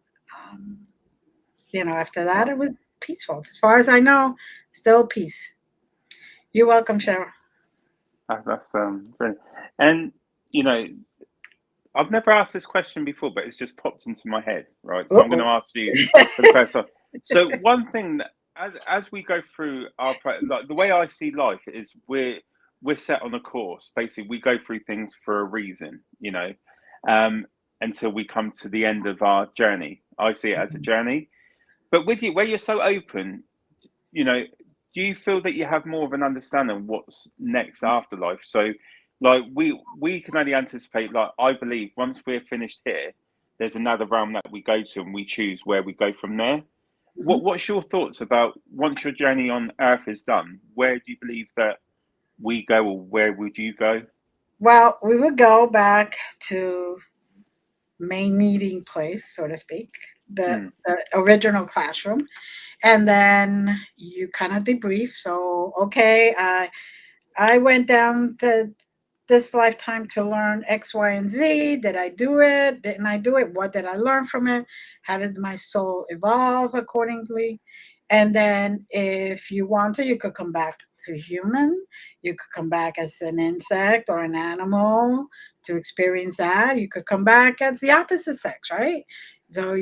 after that, it was peaceful. As far as I know, still peace. You're welcome, Cheryl. That's brilliant. And I've never asked this question before, but it's just popped into my head, right? So I'm going to ask you for the first time. So one thing that, as we go through like, the way I see life is we're set on a course. Basically, we go through things for a reason, until we come to the end of our journey. I see it as a journey. But with you, where you're so open, do you feel that you have more of an understanding of what's next after life? So, like, we can only anticipate, like, I believe once we're finished here, there's another realm that we go to, and we choose where we go from there. What's your thoughts about, once your journey on Earth is done, where do you believe that we go, or where would you go? Well, we would go back to main meeting place, so to speak, the original classroom, and then you kind of debrief. So, okay, I went down to this lifetime to learn X, Y, and Z. Did I do it? Didn't I do it? What did I learn from it? How did my soul evolve accordingly? And then, if you want to, you could come back to human. You could come back as an insect or an animal to experience that. You could come back as the opposite sex, right? So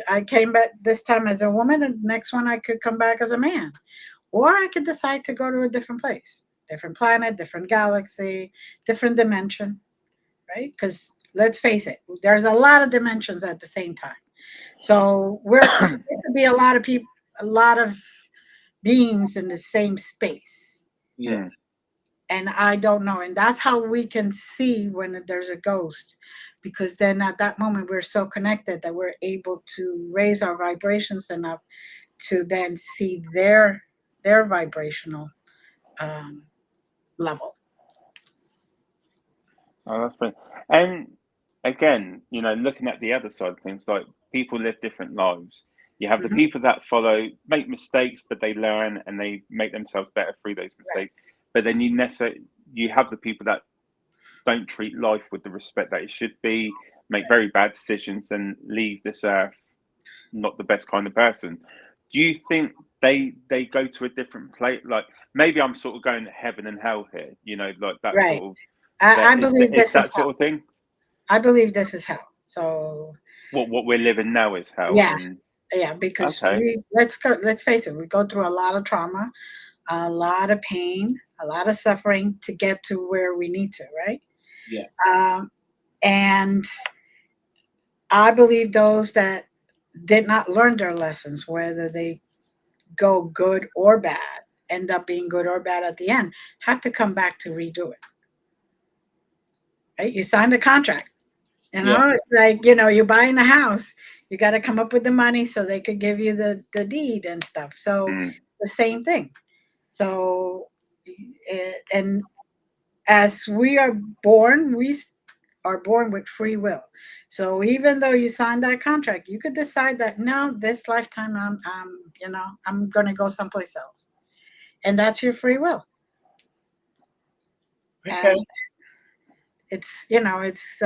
I came back this time as a woman, and next one I could come back as a man. Or I could decide to go to a different place, different planet, different galaxy, different dimension, right? Because let's face it, there's a lot of dimensions at the same time. So there could be a lot of people, a lot of beings in the same space. Yeah. And I don't know. And that's how we can see when there's a ghost, because then at that moment we're so connected that we're able to raise our vibrations enough to then see their vibrational level. Oh, that's brilliant. And again, you know, looking at the other side of things, like people live different lives. You have the Mhm. people that follow, make mistakes, but they learn and they make themselves better through those mistakes. But then you have the people that don't treat life with the respect that it should be, make very bad decisions, and leave this earth not the best kind of person. Do you think they go to a different place? Like maybe I'm sort of going to heaven and hell here, you know, like that Right. sort of I believe it's this is that hell. sort of thing. I believe this is hell. So What we're living now is hell, yeah, and yeah, because okay, let's face it, we go through a lot of trauma, a lot of pain, a lot of suffering to get to where we need to, right? Yeah. And I believe those that did not learn their lessons, whether they go good or bad, end up being good or bad at the end, have to come back to redo it. Right? You signed a contract. You Yeah. know, it's like, you know, you're buying a house. You got to come up with the money so they could give you the deed and stuff. So the same thing. So, and as we are born, we are born with free will. So even though you signed that contract, you could decide that no, this lifetime you know, I'm going to go someplace else, and that's your free will. Okay. And it's, you know, it's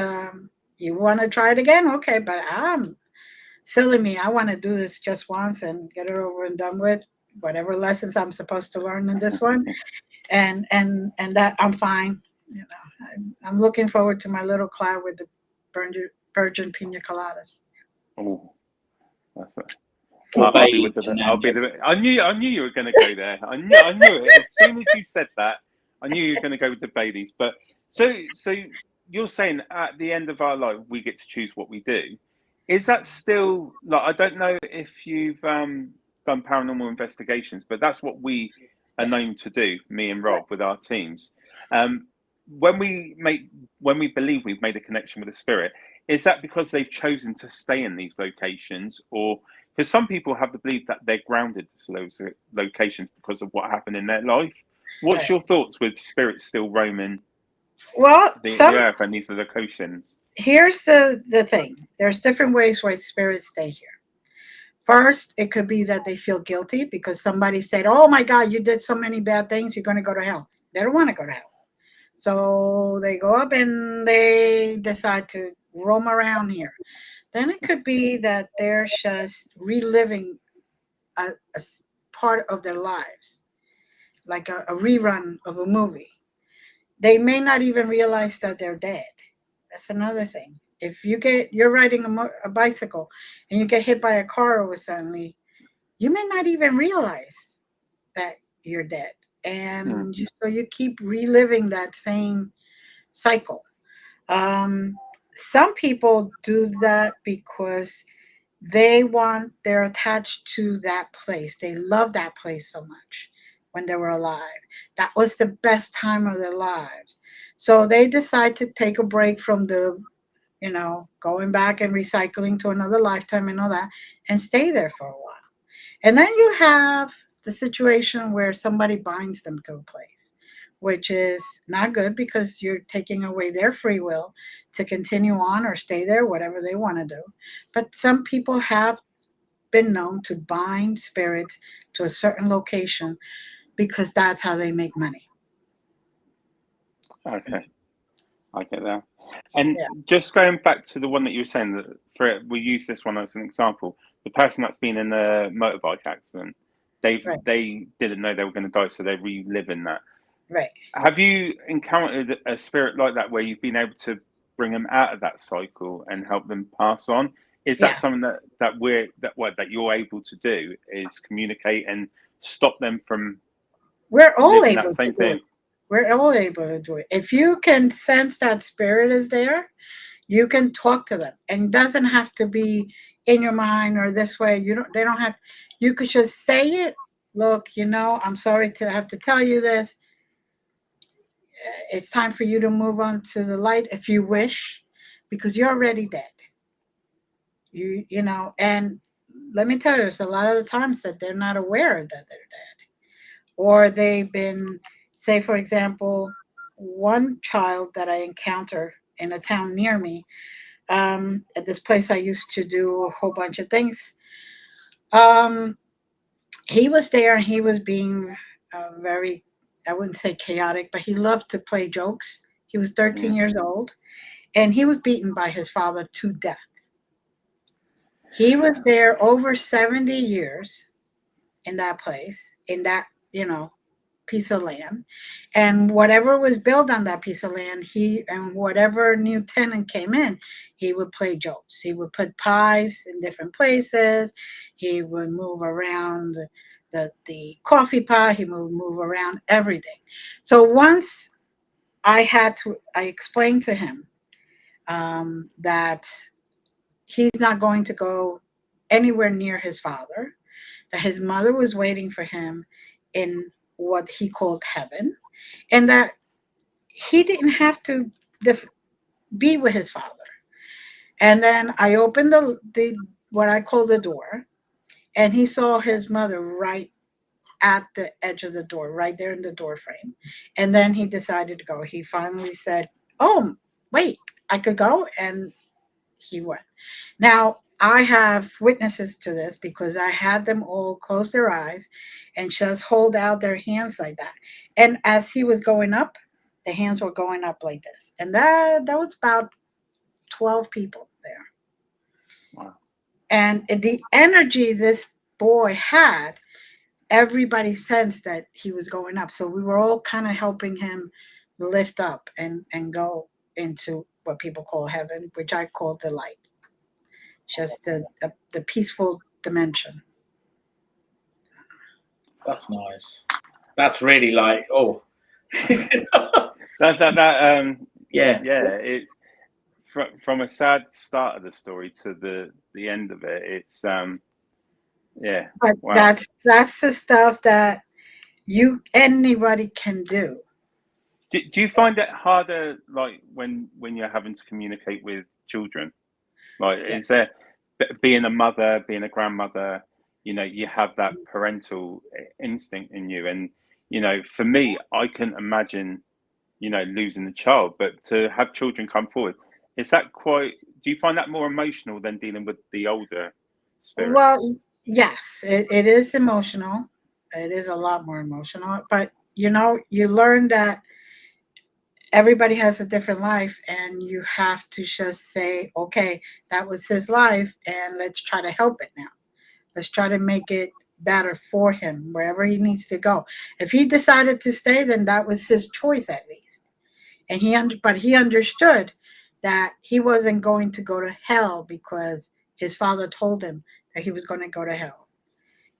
you want to try it again, okay, but silly me, I want to do this just once and get it over and done with. Whatever lessons I'm supposed to learn in this one, and that I'm fine. You know, I'm looking forward to my little cloud with the virgin pina coladas. oh, that's The I'll be bathe with the. and I'll be Nando's. the. I knew you were going to go there. I knew it as soon as you said that. I knew you were going to go with the Baileys. But so you're saying at the end of our life we get to choose what we do. Is that still like I don't know if you've done paranormal investigations, but that's what we are Yeah, known to do. Me and right. Rob with our teams. Um, when we make when we believe we've made a connection with a spirit, is that because they've chosen to stay in these locations, or because some people have the belief that they're grounded to those locations because of what happened in their life. What's Right. your thoughts with spirits still roaming Well, the earth and these locations? here's the thing. There's different ways why spirits stay here. First, it could be that they feel guilty because somebody said, "Oh my God, you did so many bad things. You're going to go to hell." They don't want to go to hell, so they go up and they decide to roam around here. Then it could be that they're just reliving a part of their lives, like a rerun of a movie. They may not even realize that they're dead. That's another thing. If you're riding a bicycle and you get hit by a car over suddenly, you may not even realize that you're dead. Mm. And so you keep reliving that same cycle. Um, some people do that because they're attached to that place. They love that place so much when they were alive. That was the best time of their lives. So they decide to take a break from the, you know, going back and recycling to another lifetime and all that, and stay there for a while. And then you have the situation where somebody binds them to a place, which is not good because you're taking away their free will to continue on or stay there, whatever they want to do. But some people have been known to bind spirits to a certain location because that's how they make money. Okay, I get that. And Yeah, just going back to the one that you were saying that we use this one as an example. The person that's been in a motorbike accident, right, they didn't know they were going to die, so they're reliving that. right. Have you encountered a spirit like that where you've been able to bring them out of that cycle and help them pass on? Is that Yeah, something that you're able to do? Is communicate and stop them from we're all living that able to same do it. thing? We're all able to do it. If you can sense that spirit is there, you can talk to them, and it doesn't have to be in your mind or this way. They don't have, you could just say it. Look, you know, I'm sorry to have to tell you this. It's time for you to move on to the light if you wish, because you're already dead. You know, and let me tell you, there's a lot of the times that they're not aware that they're dead, or they've been, say for example, one child that I encountered in a town near me, at this place I used to do a whole bunch of things. He was there and he was being very, I wouldn't say chaotic, but he loved to play jokes. He was 13 years old and he was beaten by his father to death. He was there over 70 years in that place, in that, piece of land. And whatever was built on that piece of land, whatever new tenant came in, he would play jokes. He would put pies in different places. He would move around the coffee pot. He would move around everything. So once I explained to him that he's not going to go anywhere near his father, that his mother was waiting for him in what he called heaven, and that he didn't have to be with his father. And then I opened the what I call the door, and he saw his mother right at the edge of the door, right there in the door frame. And then he decided to go. He finally said, "Oh, wait, I could go," and he went. Now, I have witnesses to this because I had them all close their eyes and just hold out their hands like that. And as he was going up, the hands were going up like this. And that was about 12 people there. Wow. And the energy this boy had, everybody sensed that he was going up. So we were all kind of helping him lift up and go into what people call heaven, which I call the light. Just the peaceful dimension. That's nice. That's really like, oh. Yeah. It's from a sad start of the story to the end of it. It's yeah. But wow. that's the stuff that anybody can do. Do you find it harder, like when you're having to communicate with children? Like, is there, being a mother, being a grandmother, you have that parental instinct in you, and for me, I couldn't imagine, losing a child, but to have children come forward, is that quite? Do you find that more emotional than dealing with the older spirits? Well, yes, it is emotional. It is a lot more emotional, but you learn that everybody has a different life, and you have to just say, okay, that was his life, and let's try to help it now. Let's try to make it better for him wherever he needs to go. If he decided to stay, then that was his choice at least. And but he understood that he wasn't going to go to hell because his father told him that he was going to go to hell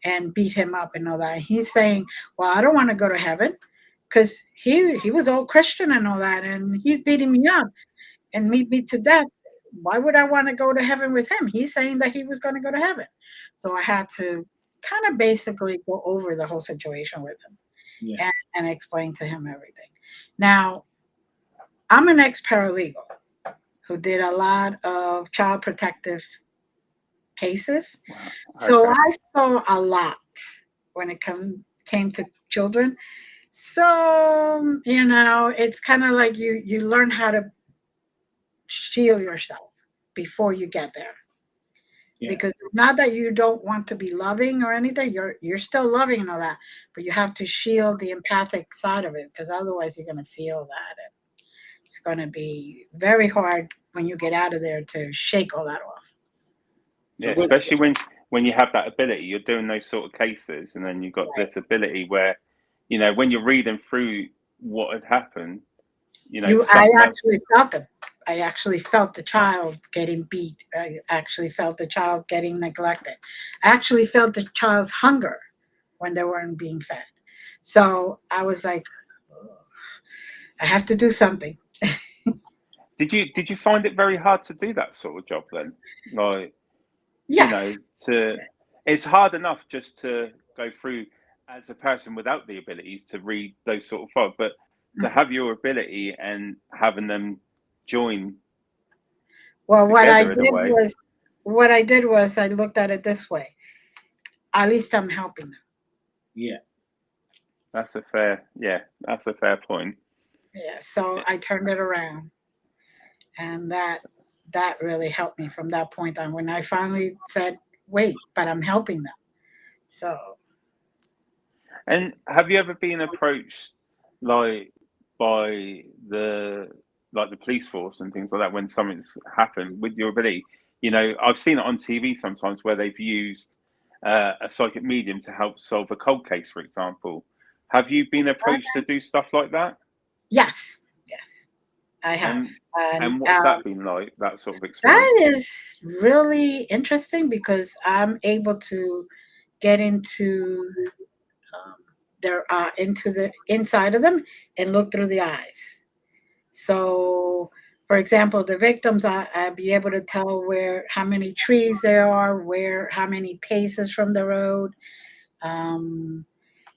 and beat him up and all that. And he's saying, well, I don't want to go to heaven because he was all Christian and all that, and he's beating me up and me to death. Why would I want to go to heaven with him? He's saying that he was going to go to heaven. So I had to kind of basically go over the whole situation with him and explain to him everything. Now, I'm an ex-paralegal who did a lot of child protective cases. Wow. Okay. So I saw a lot when it came to children. So, it's kind of like you learn how to shield yourself before you get there. Yeah. Because it's not that you don't want to be loving or anything. You're still loving and all that, but you have to shield the empathic side of it, because otherwise you're going to feel that. And it's going to be very hard when you get out of there to shake all that off. Yeah, so especially when you have that ability, you're doing those sort of cases, and then you've got this ability where, when you're reading through what had happened, I actually felt them. I actually felt the child getting beat. I actually felt the child getting neglected. I actually felt the child's hunger when they weren't being fed. So I was like, oh, I have to do something. Did you find it very hard to do that sort of job then? Like, yes. It's hard enough just to go through as a person without the abilities to read those sort of files, but to have your ability and having them join. Well, what I did was I looked at it this way. At least I'm helping them. Yeah. That's a fair point. Yeah. So I turned it around. And that really helped me from that point on, when I finally said, wait, but I'm helping them. So And have you ever been approached like by the police force and things like that when something's happened with your ability? You know, I've seen it on TV sometimes where they've used a psychic medium to help solve a cold case, for example. Have you been approached to do stuff like that? yes, I have. And And what's that been like? That sort of that experience? is really interesting, because I'm able to get into into the inside of them and look through the eyes. So, for example, the victims, I'd be able to tell how many trees there are, how many paces from the road.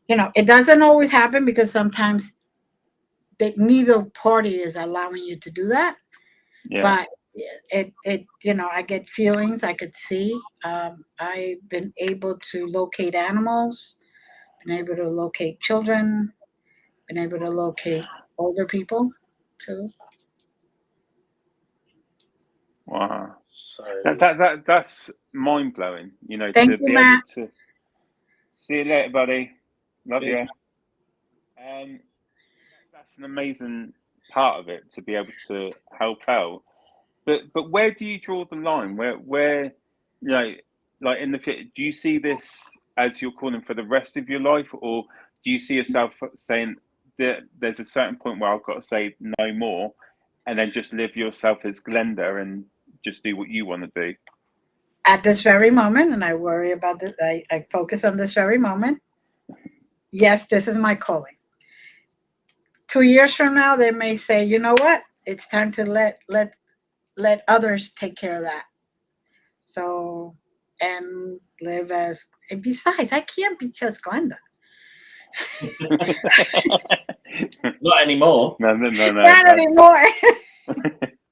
It doesn't always happen, because sometimes neither party is allowing you to do that. Yeah. But I get feelings. I could see. I've been able to locate animals, been able to locate children, been able to locate older people too. Wow. So That's mind blowing. You know, Thank to you, be able Matt. to see you later, buddy. Love Cheers, you. That's an amazing part of it, to be able to help out. But where do you draw the line? Where you know, like in the future, do you see this as your calling for the rest of your life, or do you see yourself saying that there's a certain point where I've got to say no more, and then just live yourself as Glenda and just do what you want to do? At this very moment, and I worry about this, I focus on this very moment. Yes, this is my calling. 2 years from now, they may say, you know what? It's time to let others take care of that. So, and live as. And besides, I can't be just Glenda. not anymore. No. Not anymore.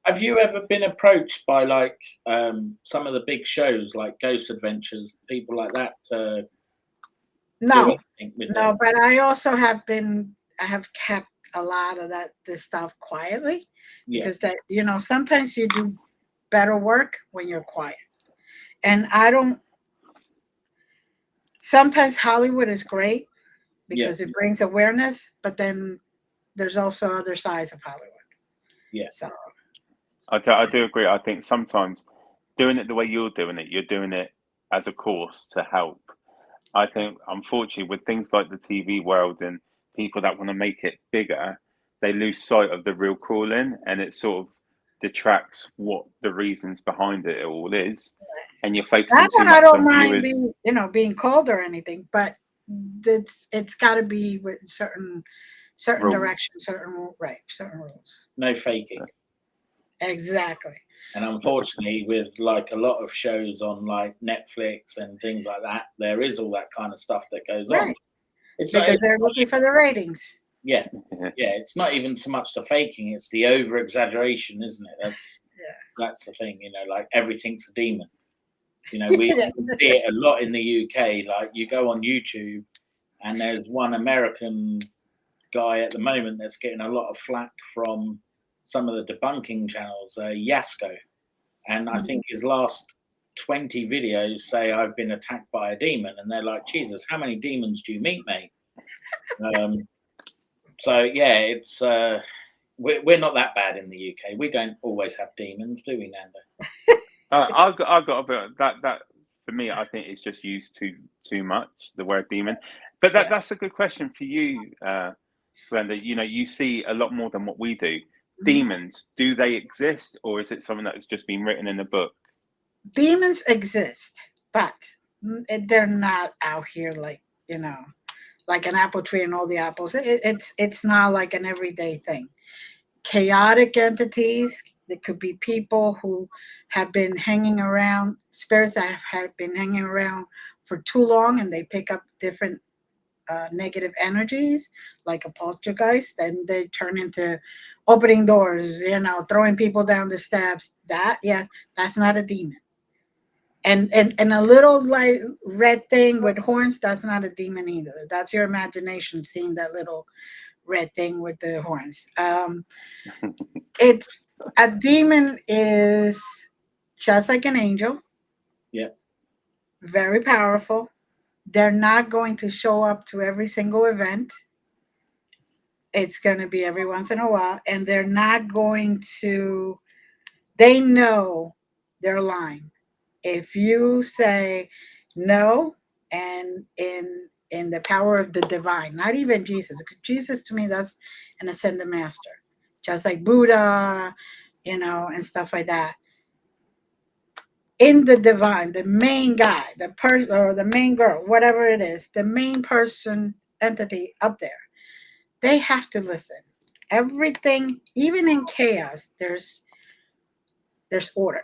Have you ever been approached by like some of the big shows like Ghost Adventures, people like that, to do No, anything with them? but I also have kept a lot of this stuff quietly, Yeah, because sometimes you do better work when you're quiet. And I don't. Sometimes Hollywood is great because it brings awareness, but then there's also other sides of Hollywood. yeah. So I do agree. I think sometimes doing it the way you're doing it as a course to help. I think, unfortunately, with things like the TV world and people that want to make it bigger, they lose sight of the real calling, and it sort of detracts what the reasons behind it all is. And you're focusing that too one I much don't on mind viewers. being called or anything, but it's got to be with certain Rules. directions, certain rules. No faking. Exactly. And unfortunately, with like a lot of shows on like Netflix and things like that, there is all that kind of stuff that goes on. Right. It's Because they're looking for the ratings. yeah. It's not even so much the faking; it's the over exaggeration, isn't it? That's the thing. Like everything's a demon. We see it a lot in the UK. Like you go on YouTube, and there's one American guy at the moment that's getting a lot of flack from some of the debunking channels, Yasko. And I think his last 20 videos say I've been attacked by a demon, and they're like, Jesus, how many demons do you meet, mate? So yeah, it's we're not that bad in the UK. We don't always have demons, do we, Nando? I've got a bit that for me. I think it's just used too much, the word demon. But that's a good question for you, Glenda. You see a lot more than what we do. Demons, do they exist, or is it something that has just been written in a book? Demons exist, but they're not out here like like an apple tree and all the apples. It's not like an everyday thing. Chaotic entities. There could be people who have been hanging around, spirits that have been hanging around for too long, and they pick up different negative energies, like a poltergeist, and they turn into opening doors, throwing people down the steps. That's not a demon. And a little like red thing with horns, that's not a demon either. That's your imagination seeing that little red thing with the horns. It's a demon is just like an angel. Yeah. Very powerful. They're not going to show up to every single event. It's going to be every once in a while, and they're not going to. They know they're lying. If you say no, and in the power of the divine, not even Jesus. Jesus to me, that's an ascended master, just like Buddha, and stuff like that. In the divine, the main guy, the person or the main girl, whatever it is, the main person entity up there, they have to listen. Everything, even in chaos, there's order,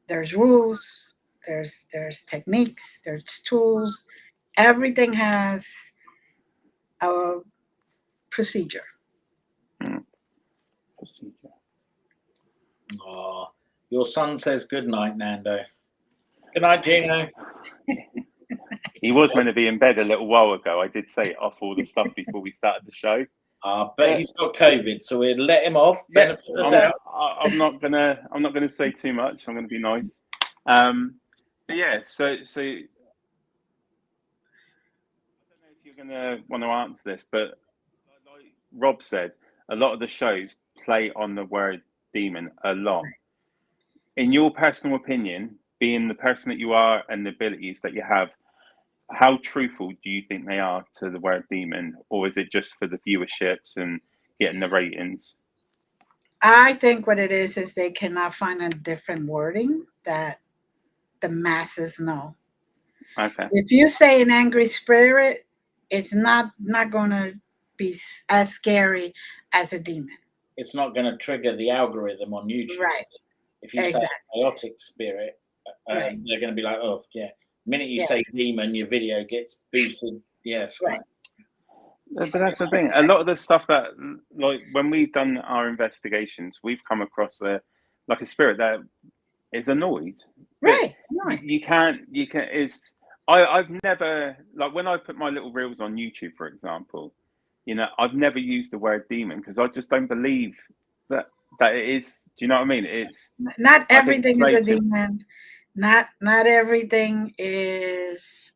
there's rules, there's techniques, there's tools. Everything has a procedure. Procedure. Oh, your son says good night, Nando. Good night, Gino. He was meant to be in bed a little while ago. I did say off all the stuff before we started the show. But he's got COVID, so we'd let him off. Yeah, Benefit of the doubt. I'm not gonna say too much. I'm gonna be nice. But yeah, so I don't know if you're gonna want to answer this, but like Rob said, a lot of the shows play on the word demon a lot. In your personal opinion, being the person that you are and the abilities that you have, how truthful do you think they are to the word demon, or is it just for the viewerships and getting the ratings? I think what it is they cannot find a different wording that the masses know. Okay. If you say an angry spirit, it's not going to be as scary as a demon. It's not going to trigger the algorithm on YouTube. Right. If you say chaotic spirit, Right. they're going to be like, oh, yeah. The minute you Yeah. say demon, your video gets boosted. Yes. Right. But that's the thing. A lot of the stuff that, like, when we've done our investigations, we've come across a spirit that is annoyed. Right. You can't. It's. I've never, like, when I put my little reels on YouTube, for example, I've never used the word demon because I just don't believe that it is. Do you know what I mean? It's not everything is a demon. Not everything is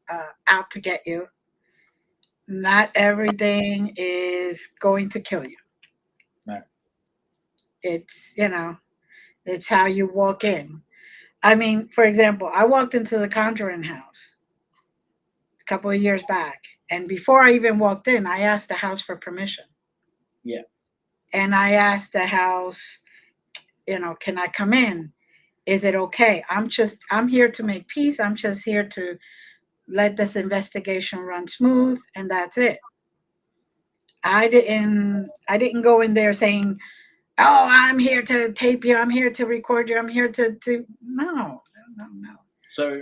out to get you. Not everything is going to kill you. No. It's it's how you walk in. I mean, for example, I walked into the Conjuring house a couple of years back, and before I even walked in, I asked the house for permission. Yeah. And I asked the house, can I come in? Is it okay? I'm here to make peace. I'm just here to let this investigation run smooth, and that's it. I didn't go in there saying, oh, I'm here to tape you, I'm here to record you, I'm here to no. So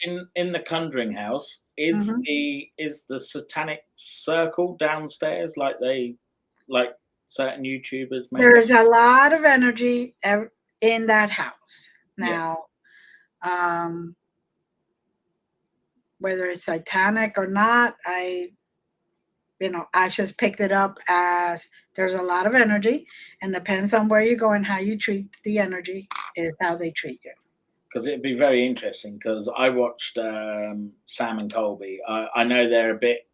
in the Conjuring house, is the satanic circle downstairs like certain YouTubers make? There's a lot of energy in that house. Now, whether it's satanic or not, I just picked it up as there's a lot of energy, and depends on where you go and how you treat the energy is how they treat you. Because it'd be very interesting, because I watched Sam and Colby. I know they're a bit,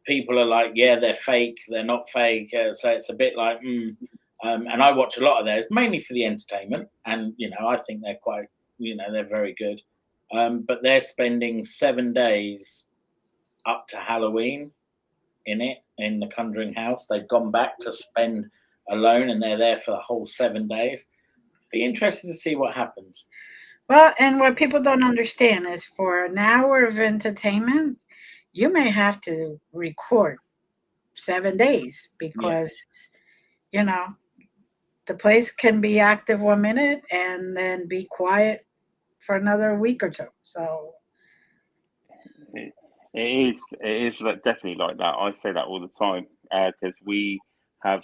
people are like, yeah, they're fake, they're not fake. So it's a bit like, and I watch a lot of theirs, mainly for the entertainment. And, I think they're quite, they're very good. But they're spending 7 days up to Halloween in the Conjuring house. They've gone back to spend alone, and they're there for the whole 7 days. Be interested to see what happens. Well, and what people don't understand is for an hour of entertainment, you may have to record 7 days because, the place can be active 1 minute and then be quiet for another week or two. So it is definitely like that. I say that all the time because we have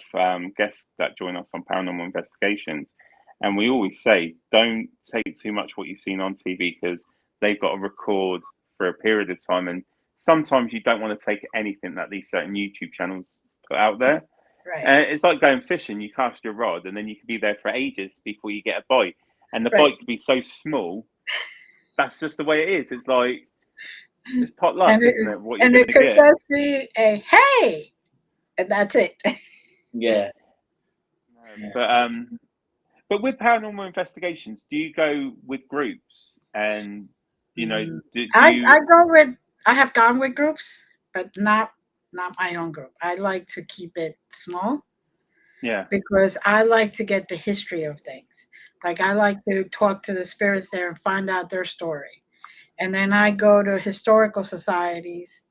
guests that join us on Paranormal Investigations, and we always say, don't take too much what you've seen on TV because they've got to record for a period of time, and sometimes you don't want to take anything that these certain YouTube channels put out there. Right. And it's like going fishing. You cast your rod, and then you can be there for ages before you get a bite. And the Right. bite could be so small. That's just the way it is. It's like it's pot luck, And isn't it? What you're and going it to could get. just be a hey, and that's it. Yeah. But with paranormal investigations, do you go with groups? And you know, do you? I have gone with groups, but not my own group. I like to keep it small. Yeah. Because I like to get the history of things. Like I like to talk to the spirits there and find out their story. And then I go to historical societies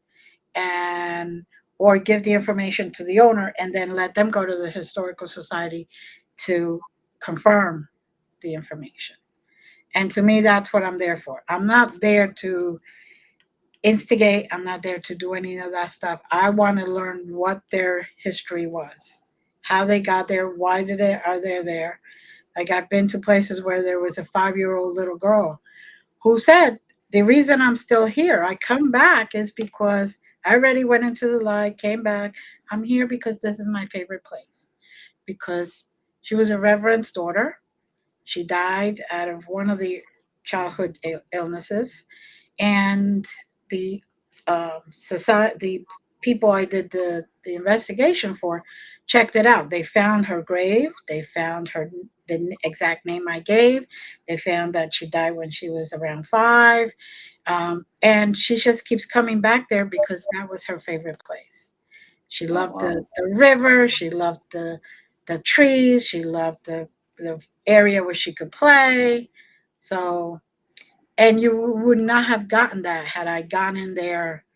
and or give the information to the owner and then let them go to the historical society to confirm the information. And to me that's what I'm there for. I'm not there to instigate, I'm not there to do any of that stuff. I want to learn what their history was, how they got there, why are they there. Like I've been to places where there was a 5-year-old little girl who said, the reason I'm still here, I come back is because I already went into the light, came back. I'm here because this is my favorite place. Because she was a reverend's daughter. She died out of one of the childhood illnesses. And the society, the people I did the investigation for, checked it out. They found her grave. They found the exact name I gave. They found that she died when she was around 5, and she just keeps coming back there because that was her favorite place. She loved the river. She loved the trees. She loved the area where she could play. So. And you would not have gotten that had I gone in there,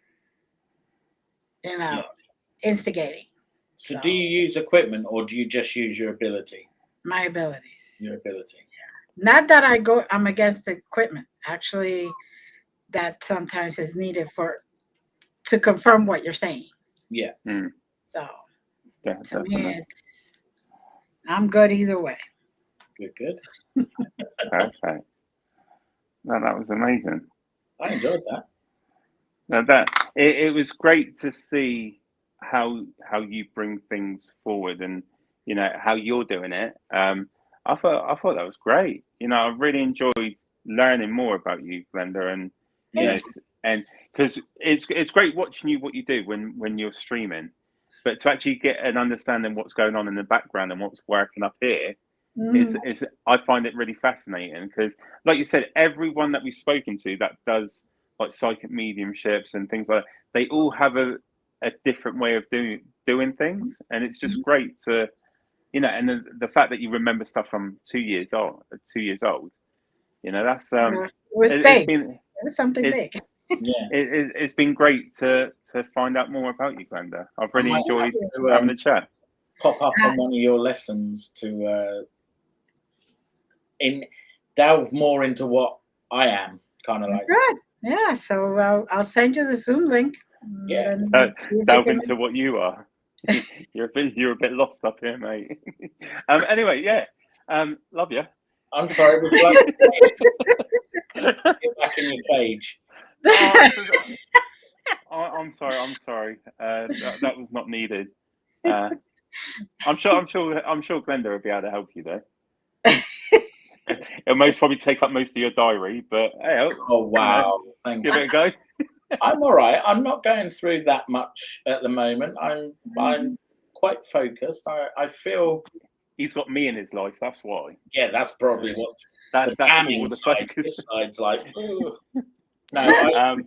instigating. So do you use equipment or do you just use your ability? My abilities. Your ability. Yeah. Not that I'm against the equipment. Actually, that sometimes is needed to confirm what you're saying. Yeah. Mm. So to me, I'm good either way. Good. Perfect. No, that was amazing. I enjoyed that. No, it was great to see how you bring things forward and how you're doing it. I thought that was great. I really enjoyed learning more about you, Glenda, and and because it's great watching what you do when you're streaming, but to actually get an understanding what's going on in the background and what's working up here. Is I find it really fascinating because, like you said, everyone that we've spoken to that does like psychic mediumships and things like that, they all have a different way of doing things, and it's just great to, and the fact that you remember stuff from 2 years old, that's it was big. It was something big. Yeah, it's been great to find out more about you, Glenda. I've really enjoyed having a chat. Pop up on one of your lessons to delve more into what I am, kind of like. Good. Yeah. So I'll send you the Zoom link. Yeah. Delve into what you are. You're a bit lost up here, mate. Anyway, yeah. Love you. I'm sorry. Get back in your cage. I'm sorry. That was not needed. I'm sure Glenda will be able to help you though. It'll most probably take up most of your diary, but hey, oh wow, thank you. Give it a go. I'm all right. I'm not going through that much at the moment. I'm quite focused. I feel he's got me in his life. That's why. Yeah, that's probably what's that's damning the side. focus. This side's like, ooh. No.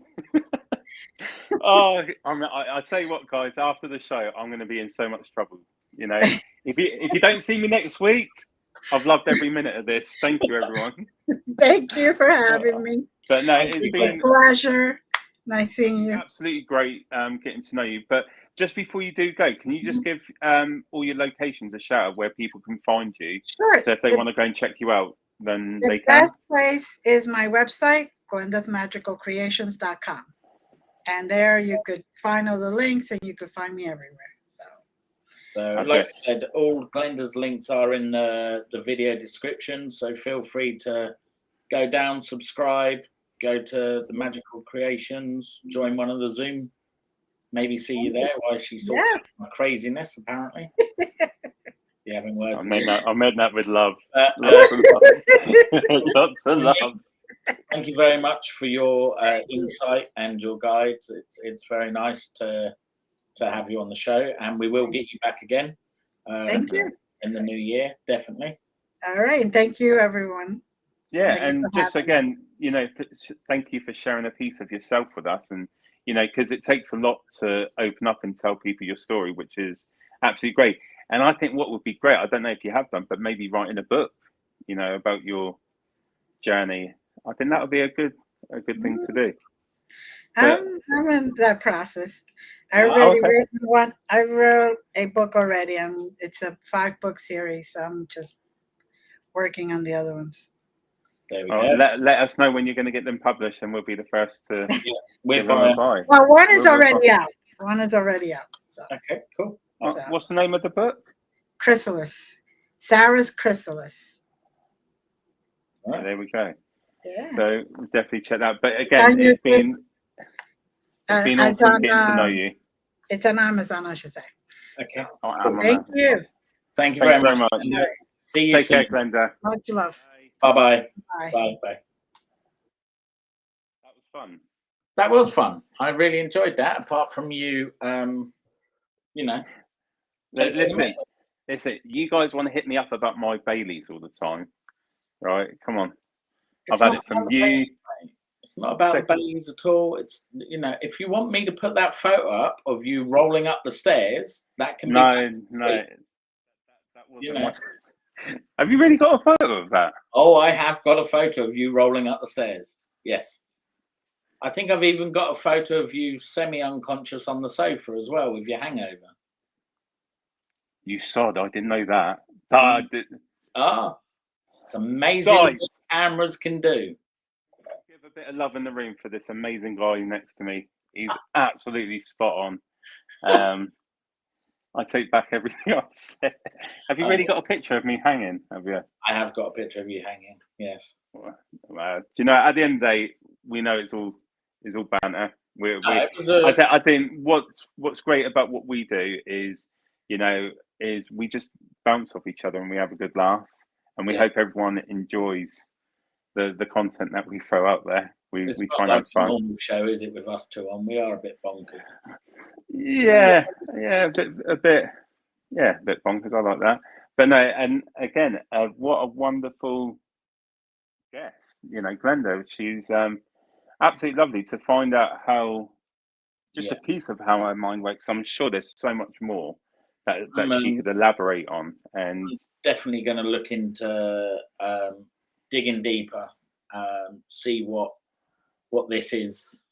I tell you what, guys. After the show, I'm going to be in so much trouble. If you don't see me next week, I've loved every minute of this. Thank you, everyone. Thank you for having me. But no, it's been a pleasure. Nice seeing you. Absolutely great getting to know you. But just before you do go, can you just give all your locations a shout out where people can find you? Sure. So if they want to go and check you out, then they can. The best place is my website, glendasmagicalcreations.com. And there you could find all the links and you could find me everywhere. So like I said, all Glenda's links are in the video description. So feel free to go down, subscribe, go to the Magical Creations, join one of the Zoom maybe see you there while she sorts out Yes. my craziness, apparently. You having words? I meant that with love. Uh, Lots of love. Lots of love. Thank you very much for your insight and your guides. It's very nice to have you on the show, and we will get you back again. Thank you. In the new year, definitely. All right. Thank you, everyone. Yeah, Thank you and for just having again, you know, thank you for sharing a piece of yourself with us, and you know, because it takes a lot to open up and tell people your story, which is absolutely great. And I think what would be great, I don't know if you have done, but maybe writing a book, you know, about your journey. I think that would be a good thing to do. But, I'm in that process. I Oh, already okay. written one. I wrote a book already, and it's a 5-book series. So I'm just working on the other ones. There we oh, go. let us know when you're going to get them published, and we'll be the first to We're give them a buy. Well, one is We'll already out. One is already out. So Okay, cool. So- what's the name of the book? Chrysalis, Sarah's Chrysalis. Right. There we go. Yeah. So definitely check that. But again, it's been awesome getting to know you. It's on Amazon, I should say. Okay. Oh, I'm on Thank that. you. Thank you Thank very you very much. much. See you Take soon. care, Glenda. Much love. Bye-bye. Bye. Bye bye. That was fun. That was fun. I really enjoyed that. Apart from you, you know. Listen. You guys want to hit me up about my Baileys all the time, right? Come on. It's I've had not it from about the you. Baileys, mate. It's not about the Baileys at all. It's, you know, if you want me to put that photo up of you rolling up the stairs, that can be. No. That wasn't You know. Have you really got a photo of that? Oh, I have got a photo of you rolling up the stairs. Yes. I think I've even got a photo of you semi-unconscious on the sofa as well with your hangover. You sod, I didn't know that. It's amazing Guys, what cameras can do. give a bit of love in the room for this amazing guy next to me. He's absolutely spot on. I take back everything I've said. Have you really got a picture of me hanging? Have you? I have got a picture of you hanging. Yes. Do you know? At the end of the day, we know it's all banter. I think what's great about what we do is, you know, is we just bounce off each other and we have a good laugh, and we hope everyone enjoys the content that we throw out there. We try and have fun. A normal show, is it, with us two on? We are a bit bonkers. Yeah, a bit bonkers. I like that. But no, and again, what a wonderful guest. You know, Glenda, she's absolutely lovely to find out how, just a piece of how her mind works. I'm sure there's so much more that she could elaborate on. And I'm definitely going to look into digging deeper, see what this is.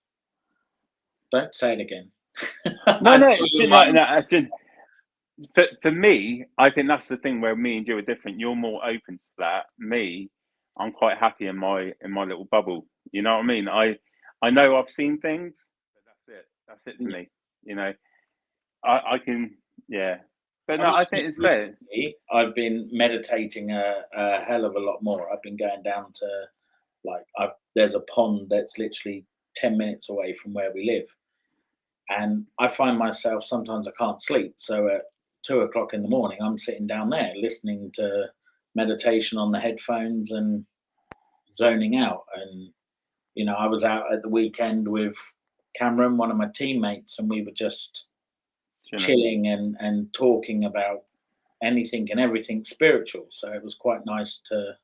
Don't say it again. For me, I think that's the thing where me and you are different. You're more open to that. Me, I'm quite happy in my little bubble. You know what I mean? I know I've seen things, but that's it. That's it for me. You know, I can, yeah. But no, I think it's fair. I've been meditating a hell of a lot more. I've been going down to there's a pond that's literally 10 minutes away from where we live. And I find myself, sometimes I can't sleep. So at 2 o'clock in the morning, I'm sitting down there listening to meditation on the headphones and zoning out. And, you know, I was out at the weekend with Cameron, one of my teammates, and we were just chilling and talking about anything and everything spiritual. So it was quite nice to.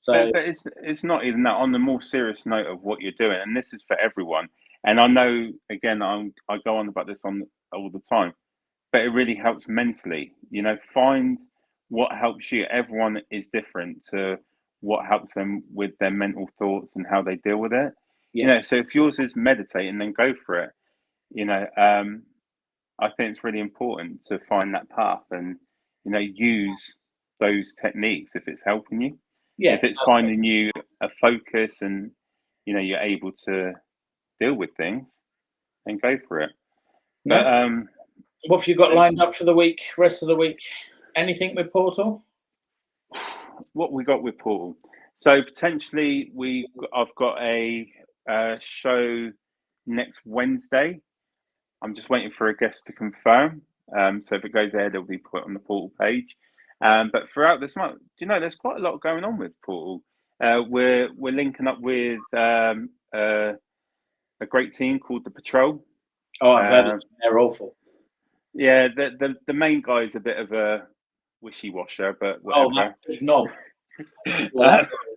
But it's not even that. On the more serious note of what you're doing, and this is for everyone. And I know, again, I go on about this all the time, but it really helps mentally. You know, find what helps you. Everyone is different to what helps them with their mental thoughts and how they deal with it. Yeah. You know, so if yours is meditating, then go for it. You know, I think it's really important to find that path and, you know, use those techniques if it's helping you. Yeah. If it's finding you a focus and, you know, you're able to deal with things, and go for it. But what have you got lined up for the week, rest of the week? Anything with Portal? What we got with Portal? So potentially I've got a show next Wednesday I'm just waiting for a guest to confirm. So if it goes ahead, it'll be put on the portal page. But throughout this month, there's quite a lot going on with portal. We're linking up with a great team called the Patrol. Oh, I've heard it. They're awful. Yeah, the main guy is a bit of a wishy-washer, but whatever. Oh, that big knob.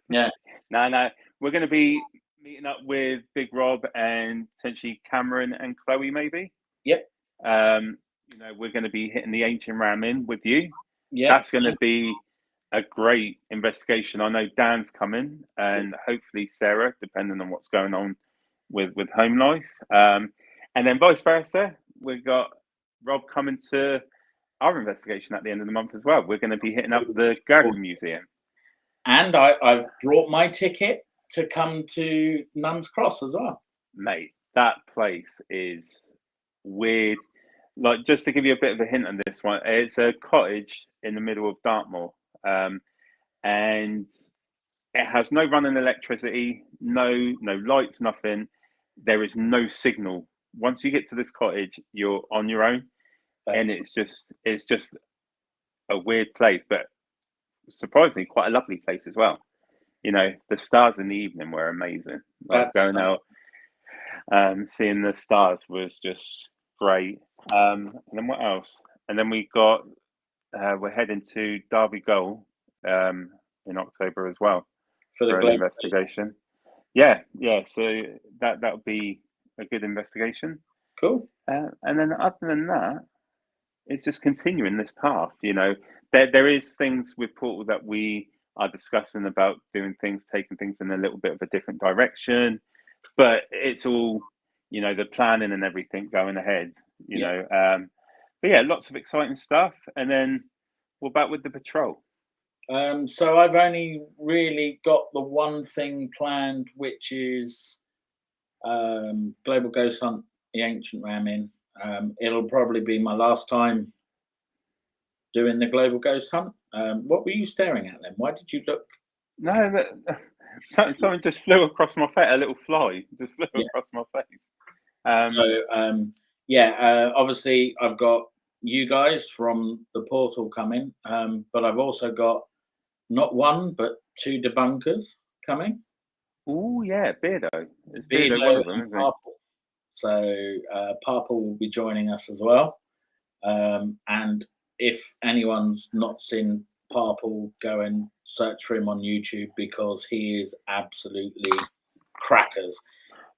Yeah. No. We're going to be meeting up with Big Rob and potentially Cameron and Chloe, maybe. Yep. We're going to be hitting the ancient ram in with you. Yeah. That's going to be a great investigation. I know Dan's coming, and hopefully Sarah, depending on what's going on with home life. And then vice versa, we've got Rob coming to our investigation at the end of the month as well. We're going to be hitting up the Garden Museum. And I've brought my ticket to come to Nuns Cross as well. Mate, that place is weird. Like, just to give you a bit of a hint on this one, it's a cottage in the middle of Dartmoor. And it has no running electricity, no lights, nothing. There is no signal. Once you get to this cottage, you're on your own. And it's just a weird place, but surprisingly quite a lovely place as well. The stars in the evening were amazing. Like going out, seeing the stars was just great. And then what else? And then we got we're heading to Derby Goal in October as well for an investigation. Yeah. So that'll be a good investigation. Cool. And then other than that, it's just continuing this path. There is things with Portal that we are discussing about doing things, taking things in a little bit of a different direction, but it's all, the planning and everything going ahead, but yeah, lots of exciting stuff. And then we're back with the Patrol. So I've only really got the one thing planned, which is Global Ghost Hunt, the Ancient Ram in. It'll probably be my last time doing the Global Ghost Hunt. What were you staring at then? Why did you look? No, something just flew across my face. A little fly just flew across my face. Obviously I've got you guys from the portal coming, but I've also got not one but two debunkers coming. Oh yeah, Beardo. It's Beardo one of them, isn't it? So Purple will be joining us as well. And if anyone's not seen Purple, go and search for him on YouTube, because he is absolutely crackers.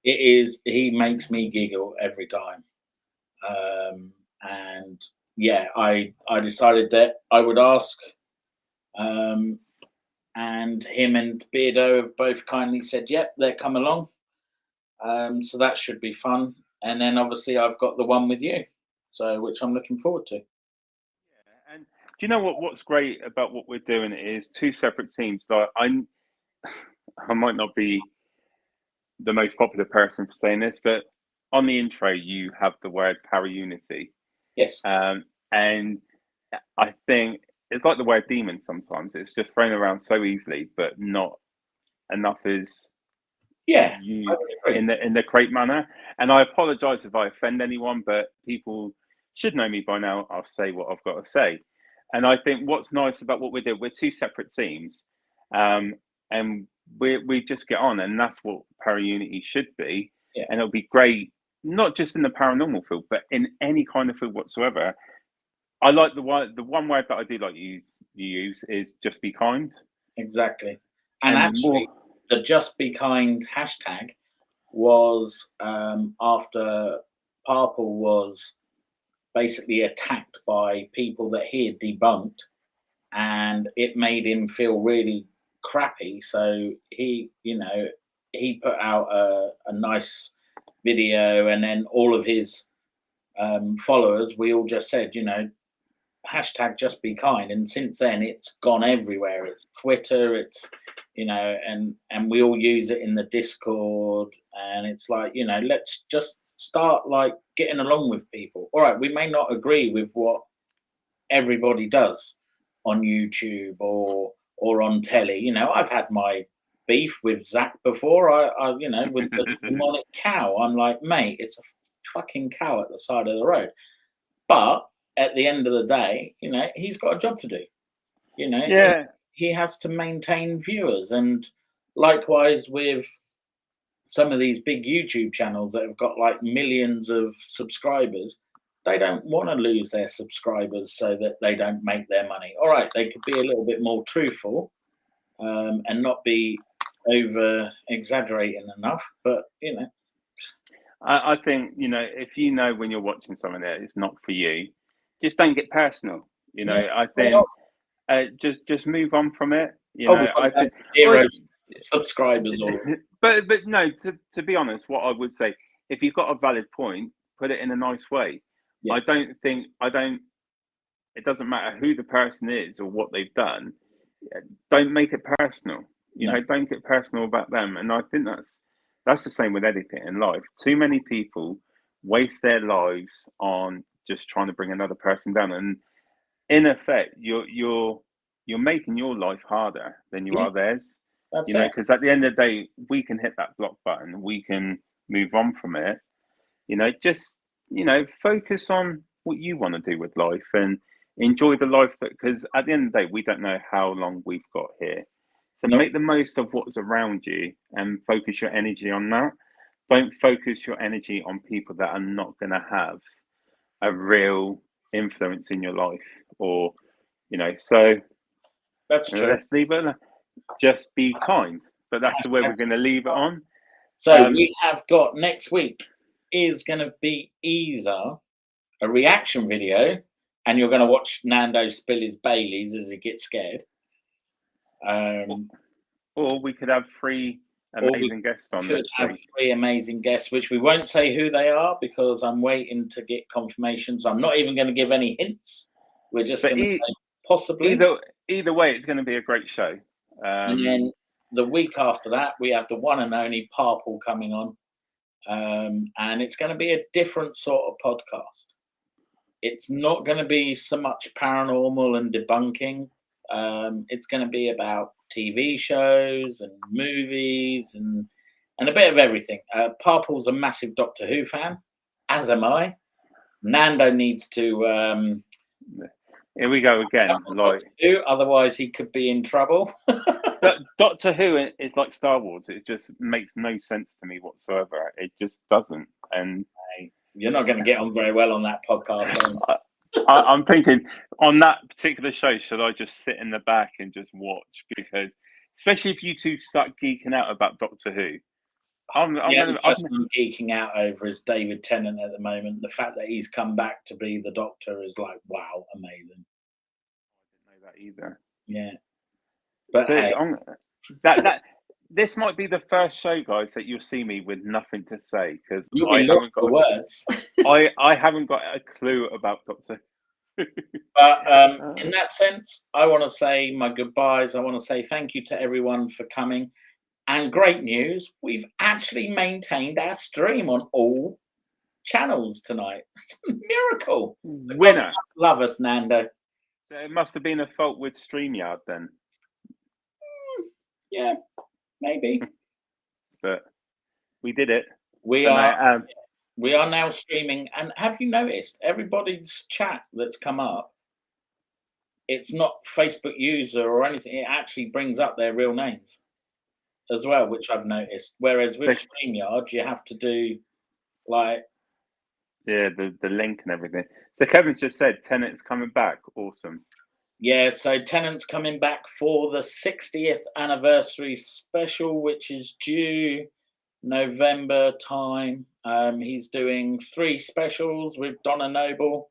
He makes me giggle every time. And yeah, I decided that I would ask, and him and Beardo have both kindly said, yep, they're come along. So that should be fun. And then obviously I've got the one with you, which I'm looking forward to. Yeah, and do you know what's great about what we're doing is two separate teams. Like I might not be the most popular person for saying this, but on the intro you have the word para-unity. Yes. And I think it's like the word demon sometimes. It's just thrown around so easily, but not enough is used in the correct manner. And I apologize if I offend anyone, but people should know me by now. I'll say what I've got to say. And I think what's nice about what we do, we're two separate teams, and we just get on, and that's what para-unity should be. Yeah. And it'll be great, not just in the paranormal field, but in any kind of field whatsoever. I like the one word that I do like you use is just be kind. Exactly. And actually, the Just Be Kind hashtag was after Purple was basically attacked by people that he had debunked, and it made him feel really crappy. So he put out a nice video, and then all of his followers, we all just said, hashtag Just Be Kind. And since then it's gone everywhere. It's Twitter, it's and we all use it in the Discord, and it's like, let's just start like getting along with people. All right, we may not agree with what everybody does on YouTube or on telly. I've had my beef with Zach before. I with the demonic cow. I'm like, mate, it's a fucking cow at the side of the road. But at the end of the day, you know, he's got a job to do. You know, Yeah. he has to maintain viewers, and likewise with some of these big YouTube channels that have got like millions of subscribers. They don't want to lose their subscribers so that they don't make their money. All right, they could be a little bit more truthful and not be over exaggerating enough, but you know. I think, you know, if you know when you're watching something that it's not for you, just don't get personal. You know, Yeah, I think just move on from it. You know, I think zero subscribers or but no, to be honest, what I would say, if you've got a valid point, put it in a nice way. Yeah. It doesn't matter who the person is or what they've done. Don't make it personal. You know, don't get personal about them. And I think that's the same with anything in life. Too many people waste their lives on just trying to bring another person down, and in effect, you're making your life harder than you are theirs. That's you know, because at the end of the day, we can hit that block button, we can move on from it. You know, just focus on what you want to do with life and enjoy the life that, because at the end of the day, we don't know how long we've got here. So make the most of what's around you and focus your energy on that. Don't focus your energy on people that are not going to have a real influence in your life, or so that's true. let's leave it. Just be kind, but that's the way we're going to leave it on. So we have got next week is going to be either a reaction video, and you're going to watch Nando spill his Baileys as he gets scared, or we could have three amazing guests on. Could have three amazing guests, which we won't say who they are because I'm waiting to get confirmations. I'm not even going to give any hints. We're just going to say possibly. Either way, it's going to be a great show. And then the week after that, we have the one and only Parpal coming on, and it's going to be a different sort of podcast. It's not going to be so much paranormal and debunking. It's going to be about TV shows and movies and a bit of everything. Parpal's a massive Doctor Who fan, as am I. Nando needs to. Here we go again. Like Who, otherwise he could be in trouble. Doctor Who is like Star Wars. It just makes no sense to me whatsoever. It just doesn't. And you're not going to get on very well on that podcast. I'm thinking on that particular show, should I just sit in the back and just watch? Because especially if you two start geeking out about Doctor Who, I'm geeking out over is David Tennant at the moment. The fact that he's come back to be the Doctor is like, wow, amazing. I didn't know that either. Yeah, but so, this might be the first show, guys, that you'll see me with nothing to say because I haven't got words. I haven't got a clue about Doctor Who. But in that sense, I want to say my goodbyes. I want to say thank you to everyone for coming. And great news, we've actually maintained our stream on all channels tonight. It's a miracle. Winner. Love us, Nando. So it must have been a fault with StreamYard then. Yeah, maybe. But we did it. We are now streaming. And have you noticed everybody's chat that's come up? It's not Facebook user or anything. It actually brings up their real names as well, which I've noticed. Whereas with StreamYard, you have to do like the link and everything. So Kevin's just said Tennant's coming back. Awesome. Yeah, so Tennant's coming back for the 60th anniversary special, which is due November time. He's doing 3 specials with Donna Noble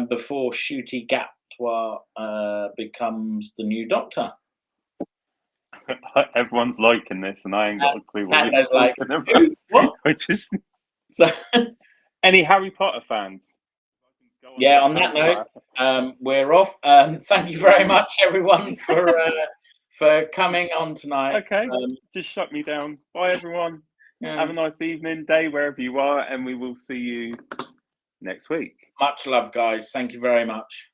before Ncuti Gatwa becomes the new Doctor. Everyone's liking this, and I ain't got a clue what you're talking about. What? So, any Harry Potter fans? Yeah, on that note, we're off. Thank you very much, everyone, for coming on tonight. Okay, just shut me down. Bye, everyone. Have a nice evening, day, wherever you are, and we will see you next week. Much love, guys. Thank you very much.